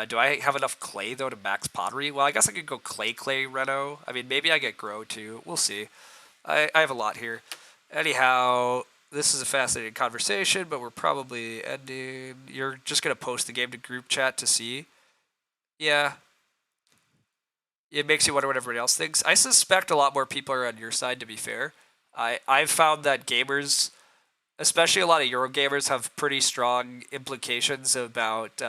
Do I have enough clay, though, to max pottery? Well, I guess I could go clay, Reno. I mean, maybe I get grow, too. We'll see. I have a lot here. Anyhow, this is a fascinating conversation, but we're probably ending. You're just going to post the game to group chat to see? Yeah. It makes you wonder what everybody else thinks. I suspect a lot more people are on your side, to be fair. I've found that gamers, especially a lot of Eurogamers, have pretty strong implications about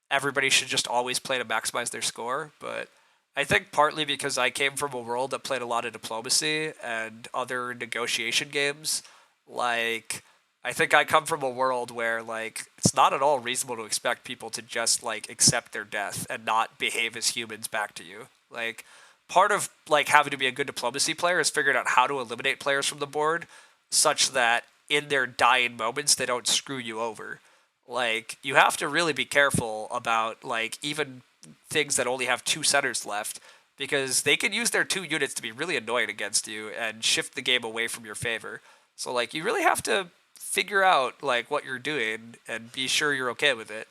everybody should just always play to maximize their score. But I think partly because I came from a world that played a lot of diplomacy and other negotiation games, like I think I come from a world where like it's not at all reasonable to expect people to just like accept their death and not behave as humans back to you. Like part of like having to be a good diplomacy player is figuring out how to eliminate players from the board such that in their dying moments they don't screw you over. Like you have to really be careful about like even things that only have 2 centers left because they can use their 2 units to be really annoying against you and shift the game away from your favor. So like you really have to figure out like what you're doing and be sure you're okay with it.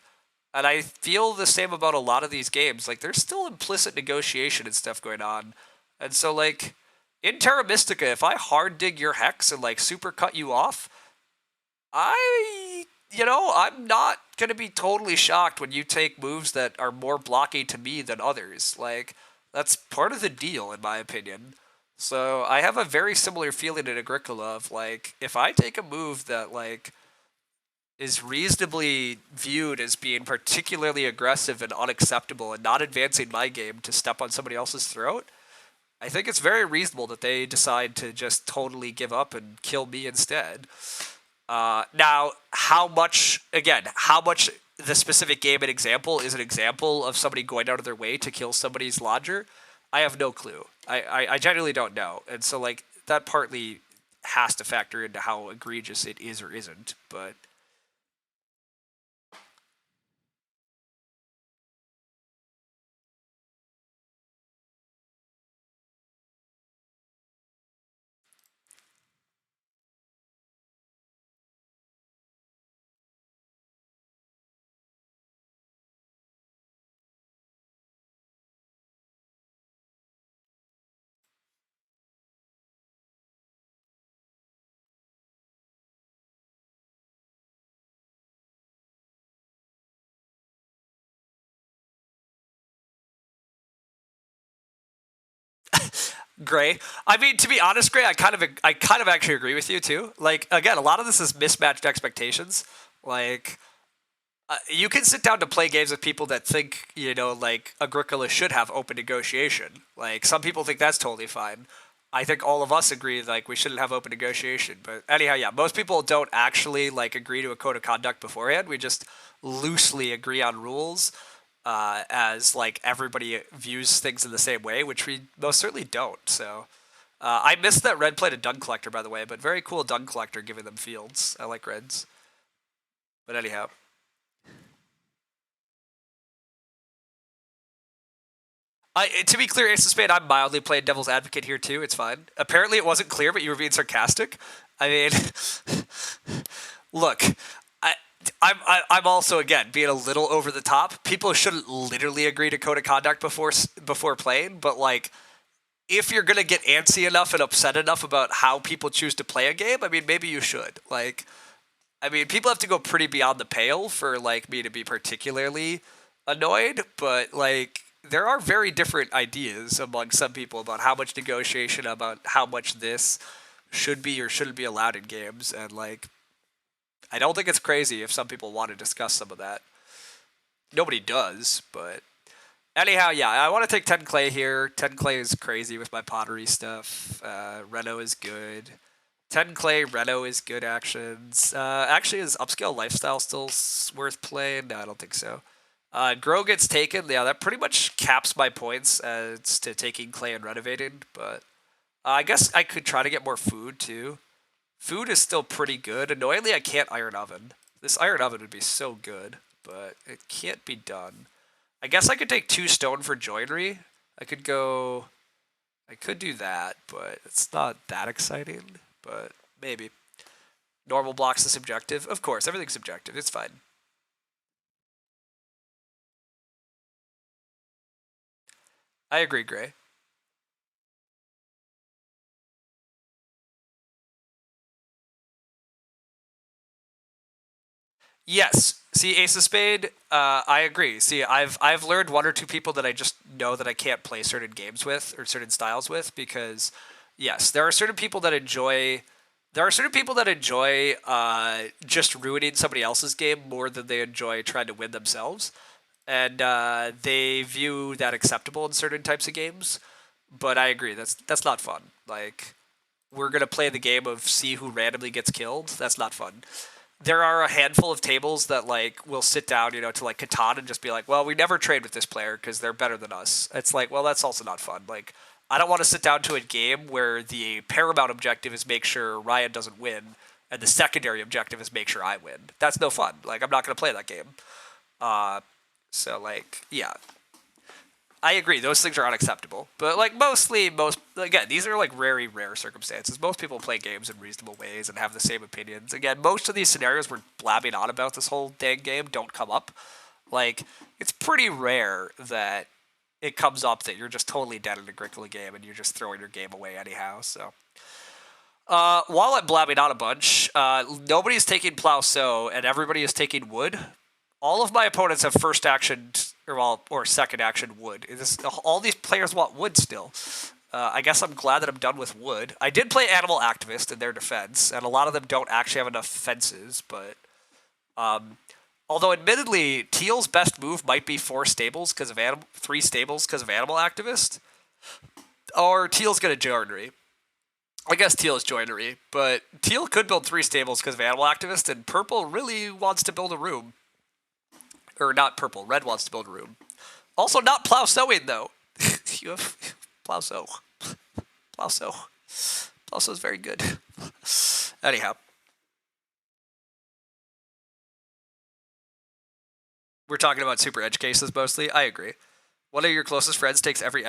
And I feel the same about a lot of these games. Like, there's still implicit negotiation and stuff going on. And so, like, in Terra Mystica, if I hard dig your hex and, like, super cut you off, I'm not going to be totally shocked when you take moves that are more blocky to me than others. Like, that's part of the deal, in my opinion. So I have a very similar feeling in Agricola of, like, if I take a move that, like, is reasonably viewed as being particularly aggressive and unacceptable and not advancing my game to step on somebody else's throat, I think it's very reasonable that they decide to just totally give up and kill me instead. Now, how much the specific game and example is an example of somebody going out of their way to kill somebody's lodger, I have no clue. I genuinely don't know. And so, like, that partly has to factor into how egregious it is or isn't. But Gray. I mean, to be honest, Gray, I kind of actually agree with you too. Like, again, a lot of this is mismatched expectations. Like, you can sit down to play games with people that think, like, Agricola should have open negotiation. Like, some people think that's totally fine. I think all of us agree, like, we shouldn't have open negotiation. But anyhow, yeah, most people don't actually, like, agree to a code of conduct beforehand. We just loosely agree on rules, as, like, everybody views things in the same way, which we most certainly don't. So I missed that red played a dung collector, by the way, but very cool dung collector giving them fields. I like reds. But anyhow. To be clear, Ace of Spade, I'm mildly playing devil's advocate here too. It's fine. Apparently, it wasn't clear, but you were being sarcastic. I mean, look, I'm also, again, being a little over the top. People shouldn't literally agree to code of conduct before playing, but, like, if you're gonna get antsy enough and upset enough about how people choose to play a game, I mean, maybe you should. Like, I mean, people have to go pretty beyond the pale for, like, me to be particularly annoyed, but, like, there are very different ideas among some people about how much negotiation, about how much this should be or shouldn't be allowed in games, and, like, I don't think it's crazy if some people want to discuss some of that. Nobody does, but anyhow, yeah, I want to take 10 clay here. 10 clay is crazy with my pottery stuff. Reno is good. 10 clay, Reno is good actions. Actually, is upscale lifestyle still worth playing? No, I don't think so. Grow gets taken. Yeah, that pretty much caps my points as to taking clay and renovating. But I guess I could try to get more food too. Food is still pretty good. Annoyingly, I can't iron oven. This iron oven would be so good, but it can't be done. I guess I could take 2 stone for joinery. I could do that, but it's not that exciting. But maybe. Normal blocks is subjective. Of course, everything's subjective. It's fine. I agree, Gray. Yes. See, Ace of Spade. I agree. See, I've learned 1 or 2 people that I just know that I can't play certain games with or certain styles with because, yes, there are certain people that enjoy. There are certain people that enjoy just ruining somebody else's game more than they enjoy trying to win themselves, and they view that acceptable in certain types of games. But I agree. That's not fun. Like, we're gonna play the game of see who randomly gets killed. That's not fun. There are a handful of tables that, like, will sit down, to, like, Catan and just be like, well, we never trade with this player because they're better than us. It's like, well, that's also not fun. Like, I don't want to sit down to a game where the paramount objective is make sure Ryan doesn't win, and the secondary objective is make sure I win. That's no fun. Like, I'm not gonna play that game. Uh, so, like, yeah, I agree. Those things are unacceptable. But, like, most again, these are, like, very rare circumstances. Most people play games in reasonable ways and have the same opinions. Again, most of these scenarios we're blabbing on about this whole dang game don't come up. Like, it's pretty rare that it comes up that you're just totally dead in a Agricola game and you're just throwing your game away anyhow. So, while I'm blabbing on a bunch, nobody's taking plow sow and everybody is taking wood. All of my opponents have first action or second action wood. All these players want wood still. I guess I'm glad that I'm done with wood. I did play Animal Activist in their defense, and a lot of them don't actually have enough fences, but although admittedly, Teal's best move might be 3 stables because of Animal Activist, or Teal's gonna joinery. I guess Teal is joinery, but Teal could build 3 stables because of Animal Activist, and Purple really wants to build a room. Or not Purple, Red wants to build a room. Also, not plow sowing though. You have plow sow. Plow sow. Plow sow is very good. Anyhow. We're talking about super edge cases mostly. I agree. One of your closest friends takes every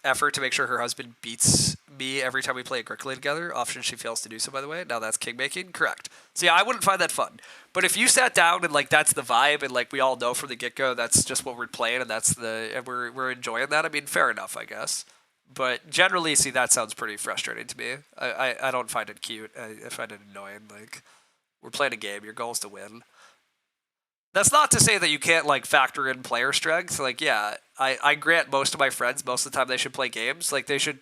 effort to make sure her husband beats me every time we play Agricola together. Often she fails to do so, by the way. Now that's king making? Correct. So yeah, I wouldn't find that fun. But if you sat down and like that's the vibe and like we all know from the get-go that's just what we're playing and we're enjoying that, I mean, fair enough, I guess. But generally, see, that sounds pretty frustrating to me. I don't find it cute. I find it annoying. Like, we're playing a game. Your goal is to win. That's not to say that you can't like factor in player strength. Like, yeah, I grant most of my friends most of the time they should play games. Like, they should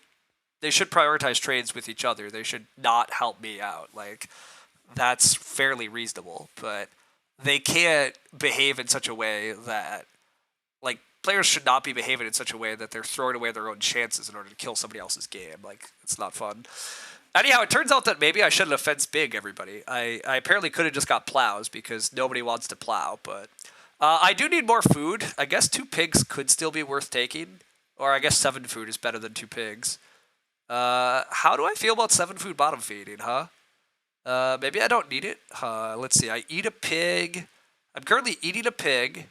prioritize trades with each other. They should not help me out. Like, that's fairly reasonable. But they can't behave in such a way that like players should not be behaving in such a way that they're throwing away their own chances in order to kill somebody else's game. Like, it's not fun. Anyhow, it turns out that maybe I shouldn't have fenced big, everybody. I apparently could have just got plows because nobody wants to plow, but I do need more food. I guess 2 pigs could still be worth taking, or I guess 7 food is better than 2 pigs. How do I feel about 7 food bottom feeding, huh? Maybe I don't need it. Let's see. I eat a pig. I'm currently eating a pig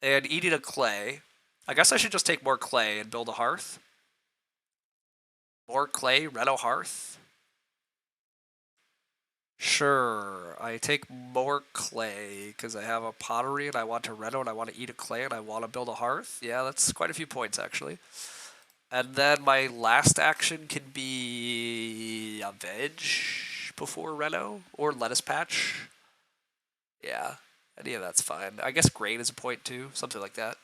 and eating a clay. I guess I should just take more clay and build a hearth. More clay, reno hearth. Sure, I take more clay because I have a pottery and I want to reno and I want to eat a clay and I want to build a hearth. Yeah, that's quite a few points actually. And then my last action can be a veg before reno or lettuce patch. Yeah, any of that's fine. I guess grain is a point too, something like that.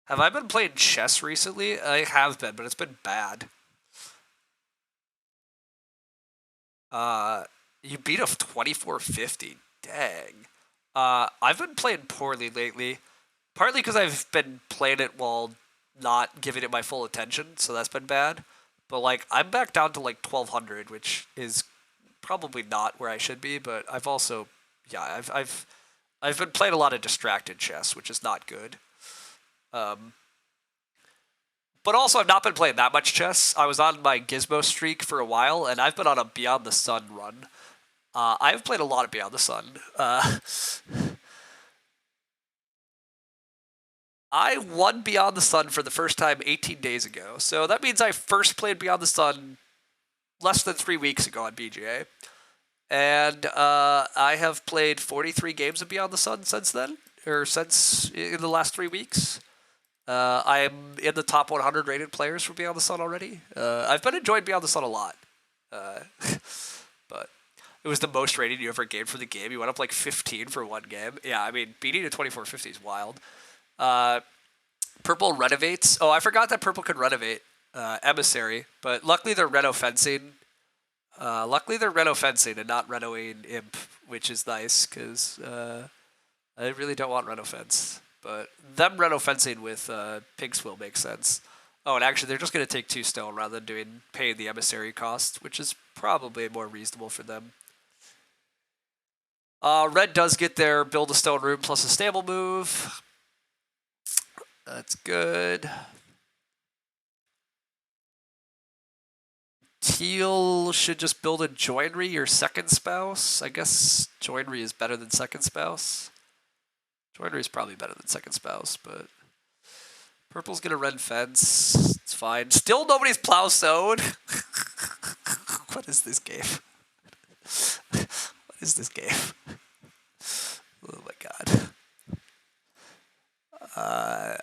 Have I been playing chess recently? I have been, but it's been bad. You beat a 2450. Dang. I've been playing poorly lately. Partly because I've been playing it while not giving it my full attention, so that's been bad. But like, I'm back down to like 1200, which is probably not where I should be. But I've also, yeah, I've been playing a lot of distracted chess, which is not good. But also, I've not been playing that much chess. I was on my Gizmo streak for a while, and I've been on a Beyond the Sun run. I've played a lot of Beyond the Sun. I won Beyond the Sun for the first time 18 days ago. So that means I first played Beyond the Sun less than 3 weeks ago on BGA. And I have played 43 games of Beyond the Sun since then, or since in the last 3 weeks. I'm in the top 100 rated players for Beyond the Sun already. I've been enjoying Beyond the Sun a lot. But it was the most rating you ever gained for the game. You went up like 15 for one game. Yeah, I mean, beating a 2450 is wild. Purple renovates. Oh, I forgot that Purple could renovate Emissary, but luckily they're reno fencing. Luckily they're reno fencing and not renoing Imp, which is nice because I really don't want reno fence. But them reno fencing with Pigs will make sense. Oh, and actually, they're just going to take 2 stone rather than paying the emissary cost, which is probably more reasonable for them. Red does get their build a stone room plus a stable move. That's good. Teal should just build a joinery or second spouse. I guess joinery is better than second spouse. Joinery is probably better than second spouse, but Purple's gonna run fence. It's fine. Still nobody's plow sowed. What is this game? What is this game? Oh my god.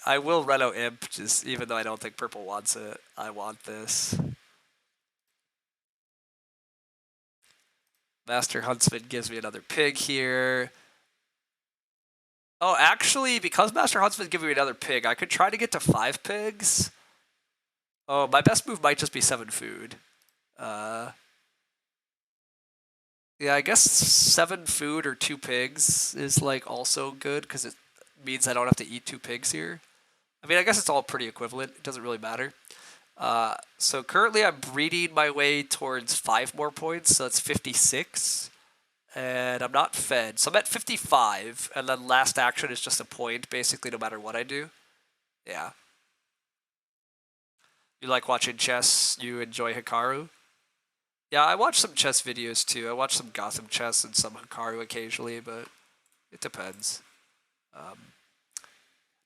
I will Reno Imp, just even though I don't think purple wants it. I want this. Master Huntsman gives me another pig here. Oh, actually, because Master Huntsman's giving me another pig, I could try to get to 5 pigs. Oh, my best move might just be 7 food. Yeah, I guess 7 food or 2 pigs is like also good because it means I don't have to eat 2 pigs here. I mean, I guess it's all pretty equivalent. It doesn't really matter. So currently I'm breeding my way towards 5 more points, so that's 56. And I'm not fed, so I'm at 55, and then last action is just a point, basically, no matter what I do. Yeah. You like watching chess? You enjoy Hikaru? Yeah, I watch some chess videos too. I watch some Gotham chess and some Hikaru occasionally, but it depends.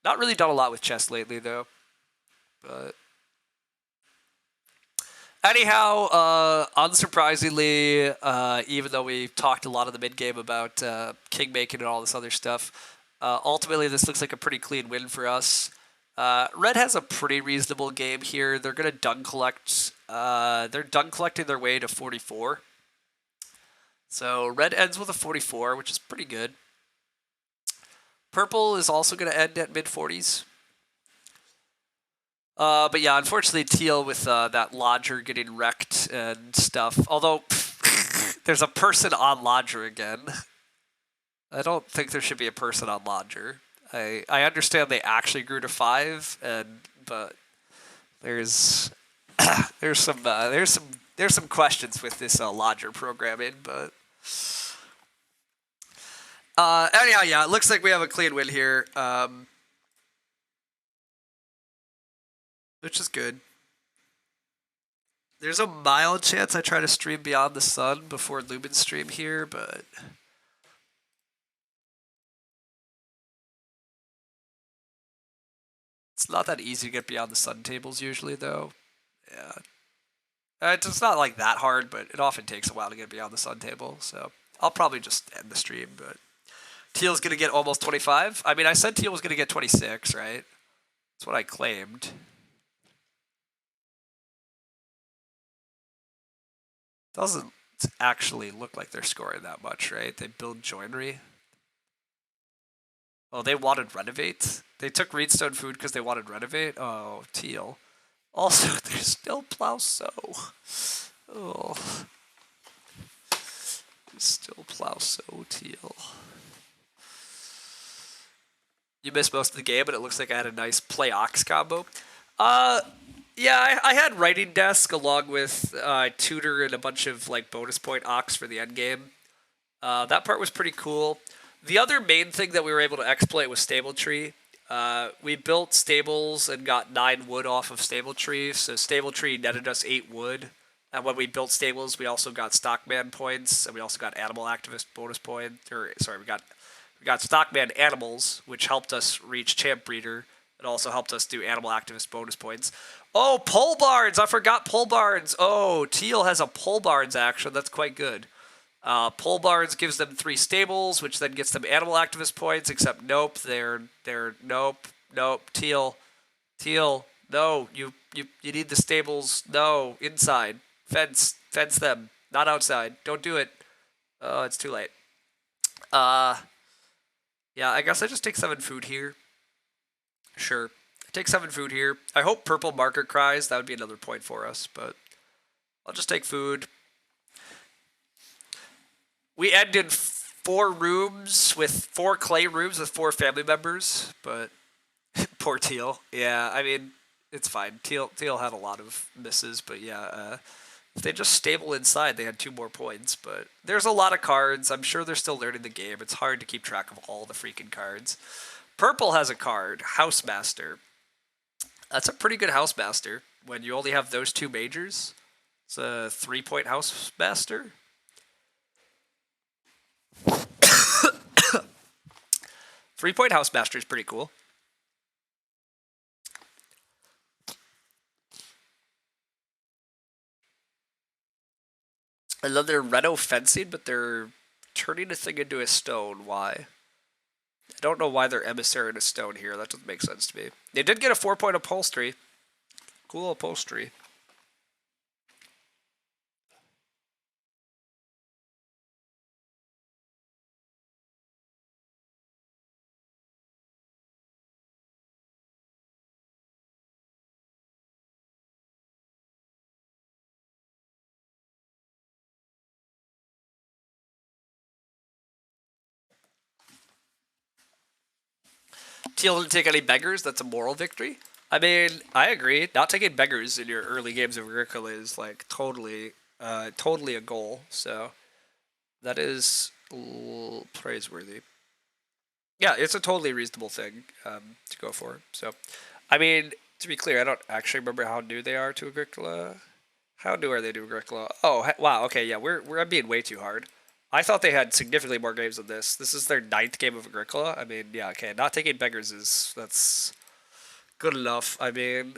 Not really done a lot with chess lately, though. But anyhow, unsurprisingly, even though we talked a lot in the mid game about king making and all this other stuff, ultimately this looks like a pretty clean win for us. Red has a pretty reasonable game here. They're gonna dung collect. They're dung collecting their way to 44. So red ends with a 44, which is pretty good. Purple is also gonna end at mid 40s. But yeah, unfortunately, teal with that lodger getting wrecked and stuff. Although there's a person on lodger again. I don't think there should be a person on lodger. I understand they actually grew to 5, but there's there's some questions with this lodger programming. But anyhow, yeah, it looks like we have a clean win here. Which is good. There's a mild chance I try to stream Beyond the Sun before Lumen stream here, but it's not that easy to get Beyond the Sun tables usually, though. Yeah. It's not like that hard, but it often takes a while to get Beyond the Sun table, so I'll probably just end the stream, but Teal's going to get almost 25. I mean, I said Teal was going to get 26, right? That's what I claimed. Doesn't actually look like they're scoring that much, right? They build joinery. Oh, they wanted renovate? They took Reedstone food because they wanted renovate? Oh, Teal. Also, there's still plow sow. Oh. There's still plow sow, Teal. You missed most of the game, but it looks like I had a nice play ox combo. Yeah, I had writing desk along with tutor and a bunch of like bonus point ox for the end game. That part was pretty cool. The other main thing that we were able to exploit was stable tree. We built stables and got 9 wood off of stable tree. So stable tree netted us 8 wood. And when we built stables, we also got stockman points, and we also got animal activist bonus point. We got stockman animals, which helped us reach champ breeder. It also helped us do animal activist bonus points. Oh, pole barns! I forgot pole barns. Oh, Teal has a pole barns action. That's quite good. Pole barns gives them 3 stables, which then gets them animal activist points. Except nope, they're nope. Teal, no, you need the stables. No, inside fence them, not outside. Don't do it. Oh, it's too late. Yeah, I guess I just take 7 food here. Sure. I take 7 food here. I hope purple market cries. That would be another point for us, but I'll just take food. We end in 4 rooms with 4 clay rooms with 4 family members, but poor Teal. Yeah, I mean, it's fine. Teal had a lot of misses, but yeah, if they just stable inside, they had 2 more points. But there's a lot of cards. I'm sure they're still learning the game. It's hard to keep track of all the freaking cards. Purple has a card, Housemaster. That's a pretty good Housemaster when you only have those 2 majors. It's a 3-point Housemaster. 3-point Housemaster is pretty cool. I love their Reno fencing, but they're turning a thing into a stone. Why? don't know why they're emissary and a stone here. That doesn't make sense to me. They did get a 4-point upholstery. Cool upholstery. Teal didn't take any beggars. That's a moral victory. I mean, I agree. Not taking beggars in your early games of Agricola is like totally a goal. So that is praiseworthy. Yeah, it's a totally reasonable thing to go for. So, I mean, to be clear, I don't actually remember how new they are to Agricola. How new are they to Agricola? Oh, wow. Okay, yeah, I'm being way too hard. I thought they had significantly more games than this. This is their 9th game of Agricola. I mean, yeah, okay. Not taking beggars that's good enough. I mean,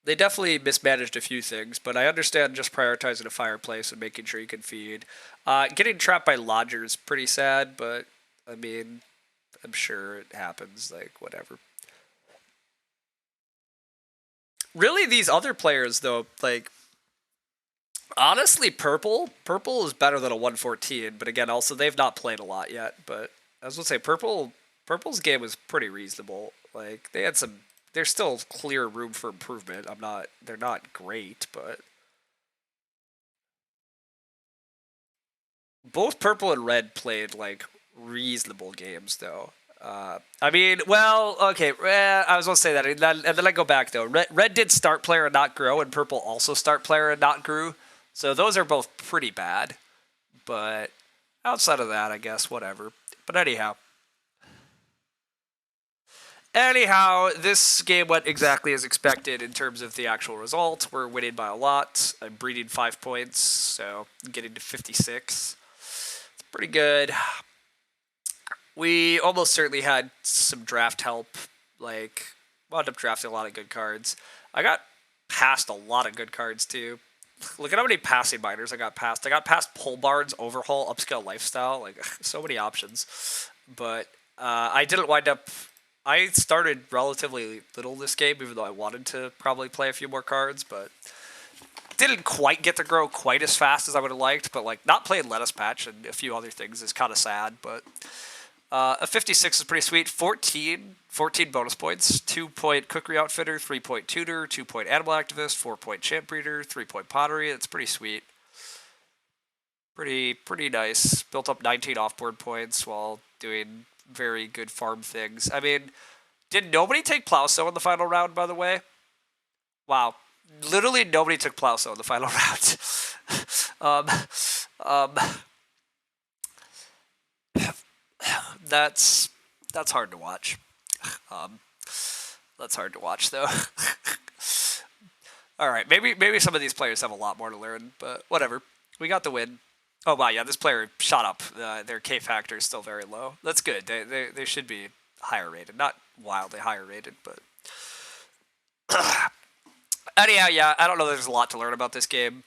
they definitely mismanaged a few things, but I understand just prioritizing a fireplace and making sure you can feed. Getting trapped by lodgers pretty sad, but I mean, I'm sure it happens. Like whatever. Really, these other players though, like honestly, purple is better than a 114. But again, also they've not played a lot yet. But I was gonna say purple's game was pretty reasonable. Like they had some. There's still clear room for improvement. They're not great, but both purple and red played like reasonable games though. I mean, well, okay. I was gonna say that, and then I go back though. Red did start player and not grow, and purple also start player and not grew. So those are both pretty bad. But outside of that, I guess whatever. But anyhow, this game went exactly as expected in terms of the actual result. We're winning by a lot. I'm breeding 5 points, so getting to 56. It's pretty good. We almost certainly had some draft help. Like, wound up drafting a lot of good cards. I got past a lot of good cards too. Look at how many passing minors I got past. I got past Pole Barns, Overhaul, Upscale Lifestyle. Like, so many options. But I didn't wind up. I started relatively little this game, even though I wanted to probably play a few more cards, but didn't quite get to grow quite as fast as I would have liked. But like, not playing Lettuce Patch and a few other things is kind of sad. But a 56 is pretty sweet. 14 bonus points. 2-point Cookery Outfitter, 3-point Tutor, 2-point Animal Activist, 4-point Champ Breeder, 3-point Pottery. That's pretty sweet. Pretty nice. Built up 19 off-board points while doing very good farm things. I mean, did nobody take Plowsow in the final round, by the way? Wow. Literally nobody took Plowsow in the final round. That's hard to watch. That's hard to watch though. All right, maybe some of these players have a lot more to learn, but whatever. We got the win. Oh wow, yeah, this player shot up. Their K factor is still very low. That's good. They should be higher rated, not wildly higher rated, but anyhow, yeah, I don't know. There's a lot to learn about this game,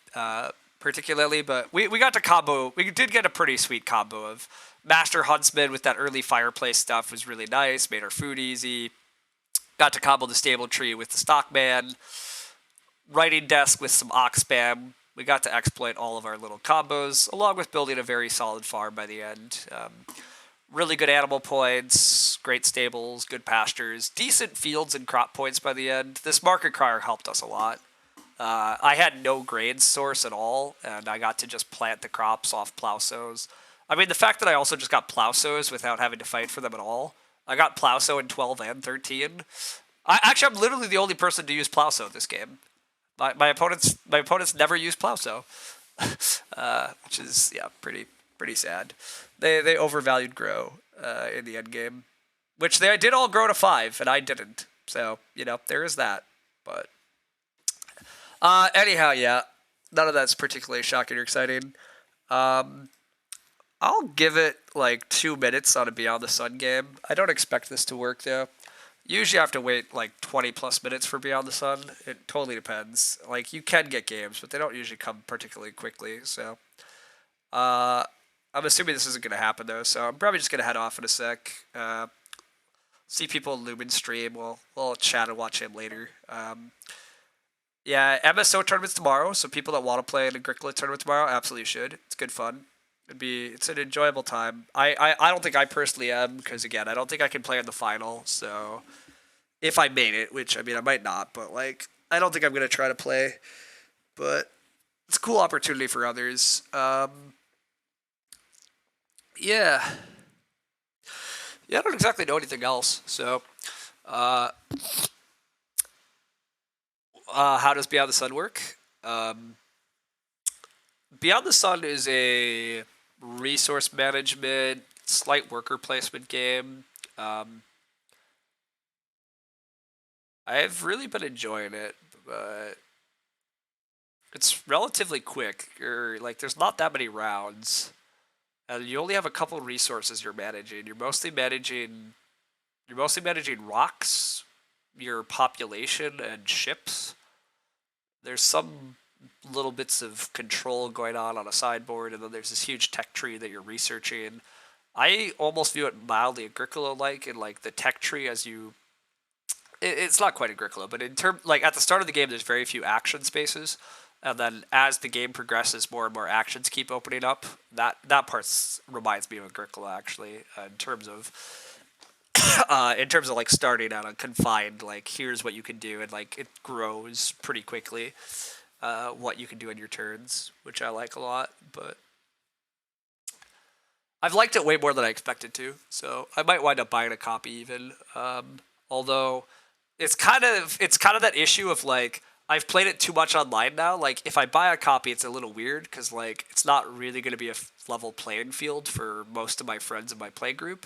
particularly, but we got to combo. We did get a pretty sweet combo of Master Huntsman with that early fireplace stuff was really nice. Made our food easy. Got to combo the stable tree with the Stockman. Writing desk with some ox spam. We got to exploit all of our little combos, along with building a very solid farm by the end. Really good animal points, great stables, good pastures, decent fields and crop points by the end. This market crier helped us a lot. I had no grain source at all, and I got to just plant the crops off Plowsows. I mean, the fact that I also just got Plowsows without having to fight for them at all. I got Plowsow in 12 and 13. I'm literally the only person to use Plowsow this game. My opponents never use Plowsow, which is pretty sad. They overvalued grow in the end game, which they did all grow to 5 and I didn't. So there is that. But anyhow, yeah, none of that's particularly shocking or exciting. I'll give it like 2 minutes on a Beyond the Sun game. I don't expect this to work though. Usually I have to wait like 20 plus minutes for Beyond the Sun. It totally depends. Like you can get games, but they don't usually come particularly quickly. So I'm assuming this isn't gonna happen though, so I'm probably just gonna head off in a sec. See people in Lumen stream. We'll chat and watch him later. Yeah, MSO tournaments tomorrow, so people that want to play an Agricola tournament tomorrow absolutely should. It's good fun. It's an enjoyable time. I don't think I personally am, because again, I don't think I can play in the final, so if I made it, which I mean I might not, but like I don't think I'm gonna try to play. But it's a cool opportunity for others. Yeah. Yeah, I don't exactly know anything else. So uh how does Beyond the Sun work? Um, Beyond the Sun is a resource management, slight worker placement game. Um, I've really been enjoying it, but it's relatively quick. Like, there's not that many rounds, and you only have a couple resources you're managing. You're mostly managing rocks, your population, and ships. There's some little bits of control going on a sideboard, and then there's this huge tech tree that you're researching. I almost view it mildly Agricola-like, in like the tech tree as you. It's not quite Agricola, but in term like at the start of the game, there's very few action spaces, and then as the game progresses, more and more actions keep opening up. That part reminds me of Agricola actually, in terms of like starting out on confined, like here's what you can do, and like it grows pretty quickly. What you can do in your turns, which I like a lot. But I've liked it way more than I expected to, so I might wind up buying a copy even. Although it's kind of that issue of like I've played it too much online now. Like if I buy a copy, it's a little weird because like it's not really going to be a level playing field for most of my friends in my play group,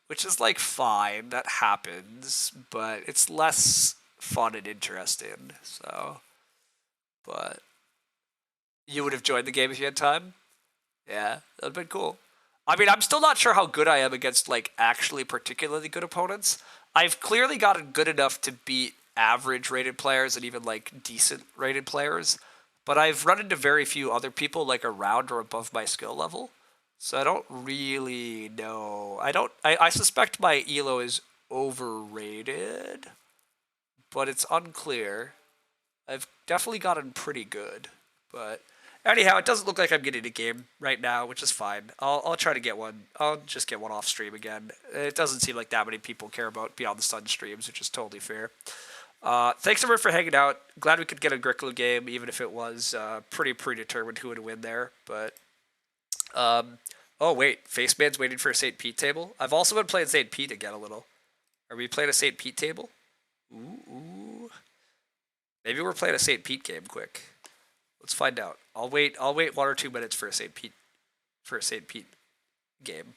which is like fine. That happens, but it's less fun and interesting. So, but you would have joined the game if you had time. Yeah, that'd been cool. I mean, I'm still not sure how good I am against like actually particularly good opponents. I've clearly gotten good enough to beat average rated players and even like decent rated players, but I've run into very few other people like around or above my skill level. So I don't really know. I suspect my elo is overrated, but it's unclear. I've definitely gotten pretty good, but anyhow, it doesn't look like I'm getting a game right now, which is fine. I'll try to get one. I'll just get one off stream again. It doesn't seem like that many people care about Beyond the Sun streams, which is totally fair. Thanks everyone for hanging out. Glad we could get a Agricola game, even if it was pretty predetermined who would win there. But oh wait, Faceman's waiting for a St. Pete table. I've also been playing St. Pete again a little. Are we playing a St. Pete table? Ooh. Maybe we're playing a St. Pete game quick. Let's find out. I'll wait 1 or 2 minutes for a St. Pete game.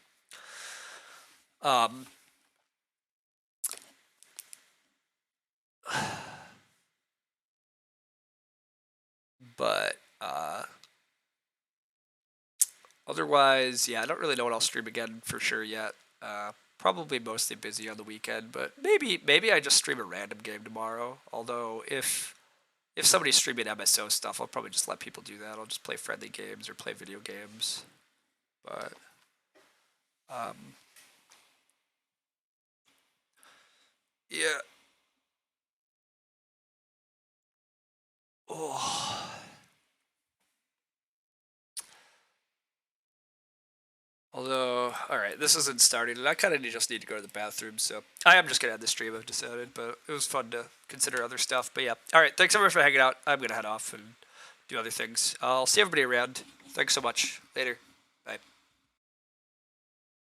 But otherwise, yeah, I don't really know what I'll stream again for sure yet. Probably mostly busy on the weekend, but maybe I just stream a random game tomorrow. Although if somebody's streaming MSO stuff, I'll probably just let people do that. I'll just play friendly games or play video games. But yeah. Oh. Although, all right, this isn't starting, and I kind of just need to go to the bathroom, so I am just gonna end the stream. I've decided, but it was fun to consider other stuff. But yeah, all right, thanks so much for hanging out. I'm gonna head off and do other things. I'll see everybody around. Thanks so much. Later. Bye.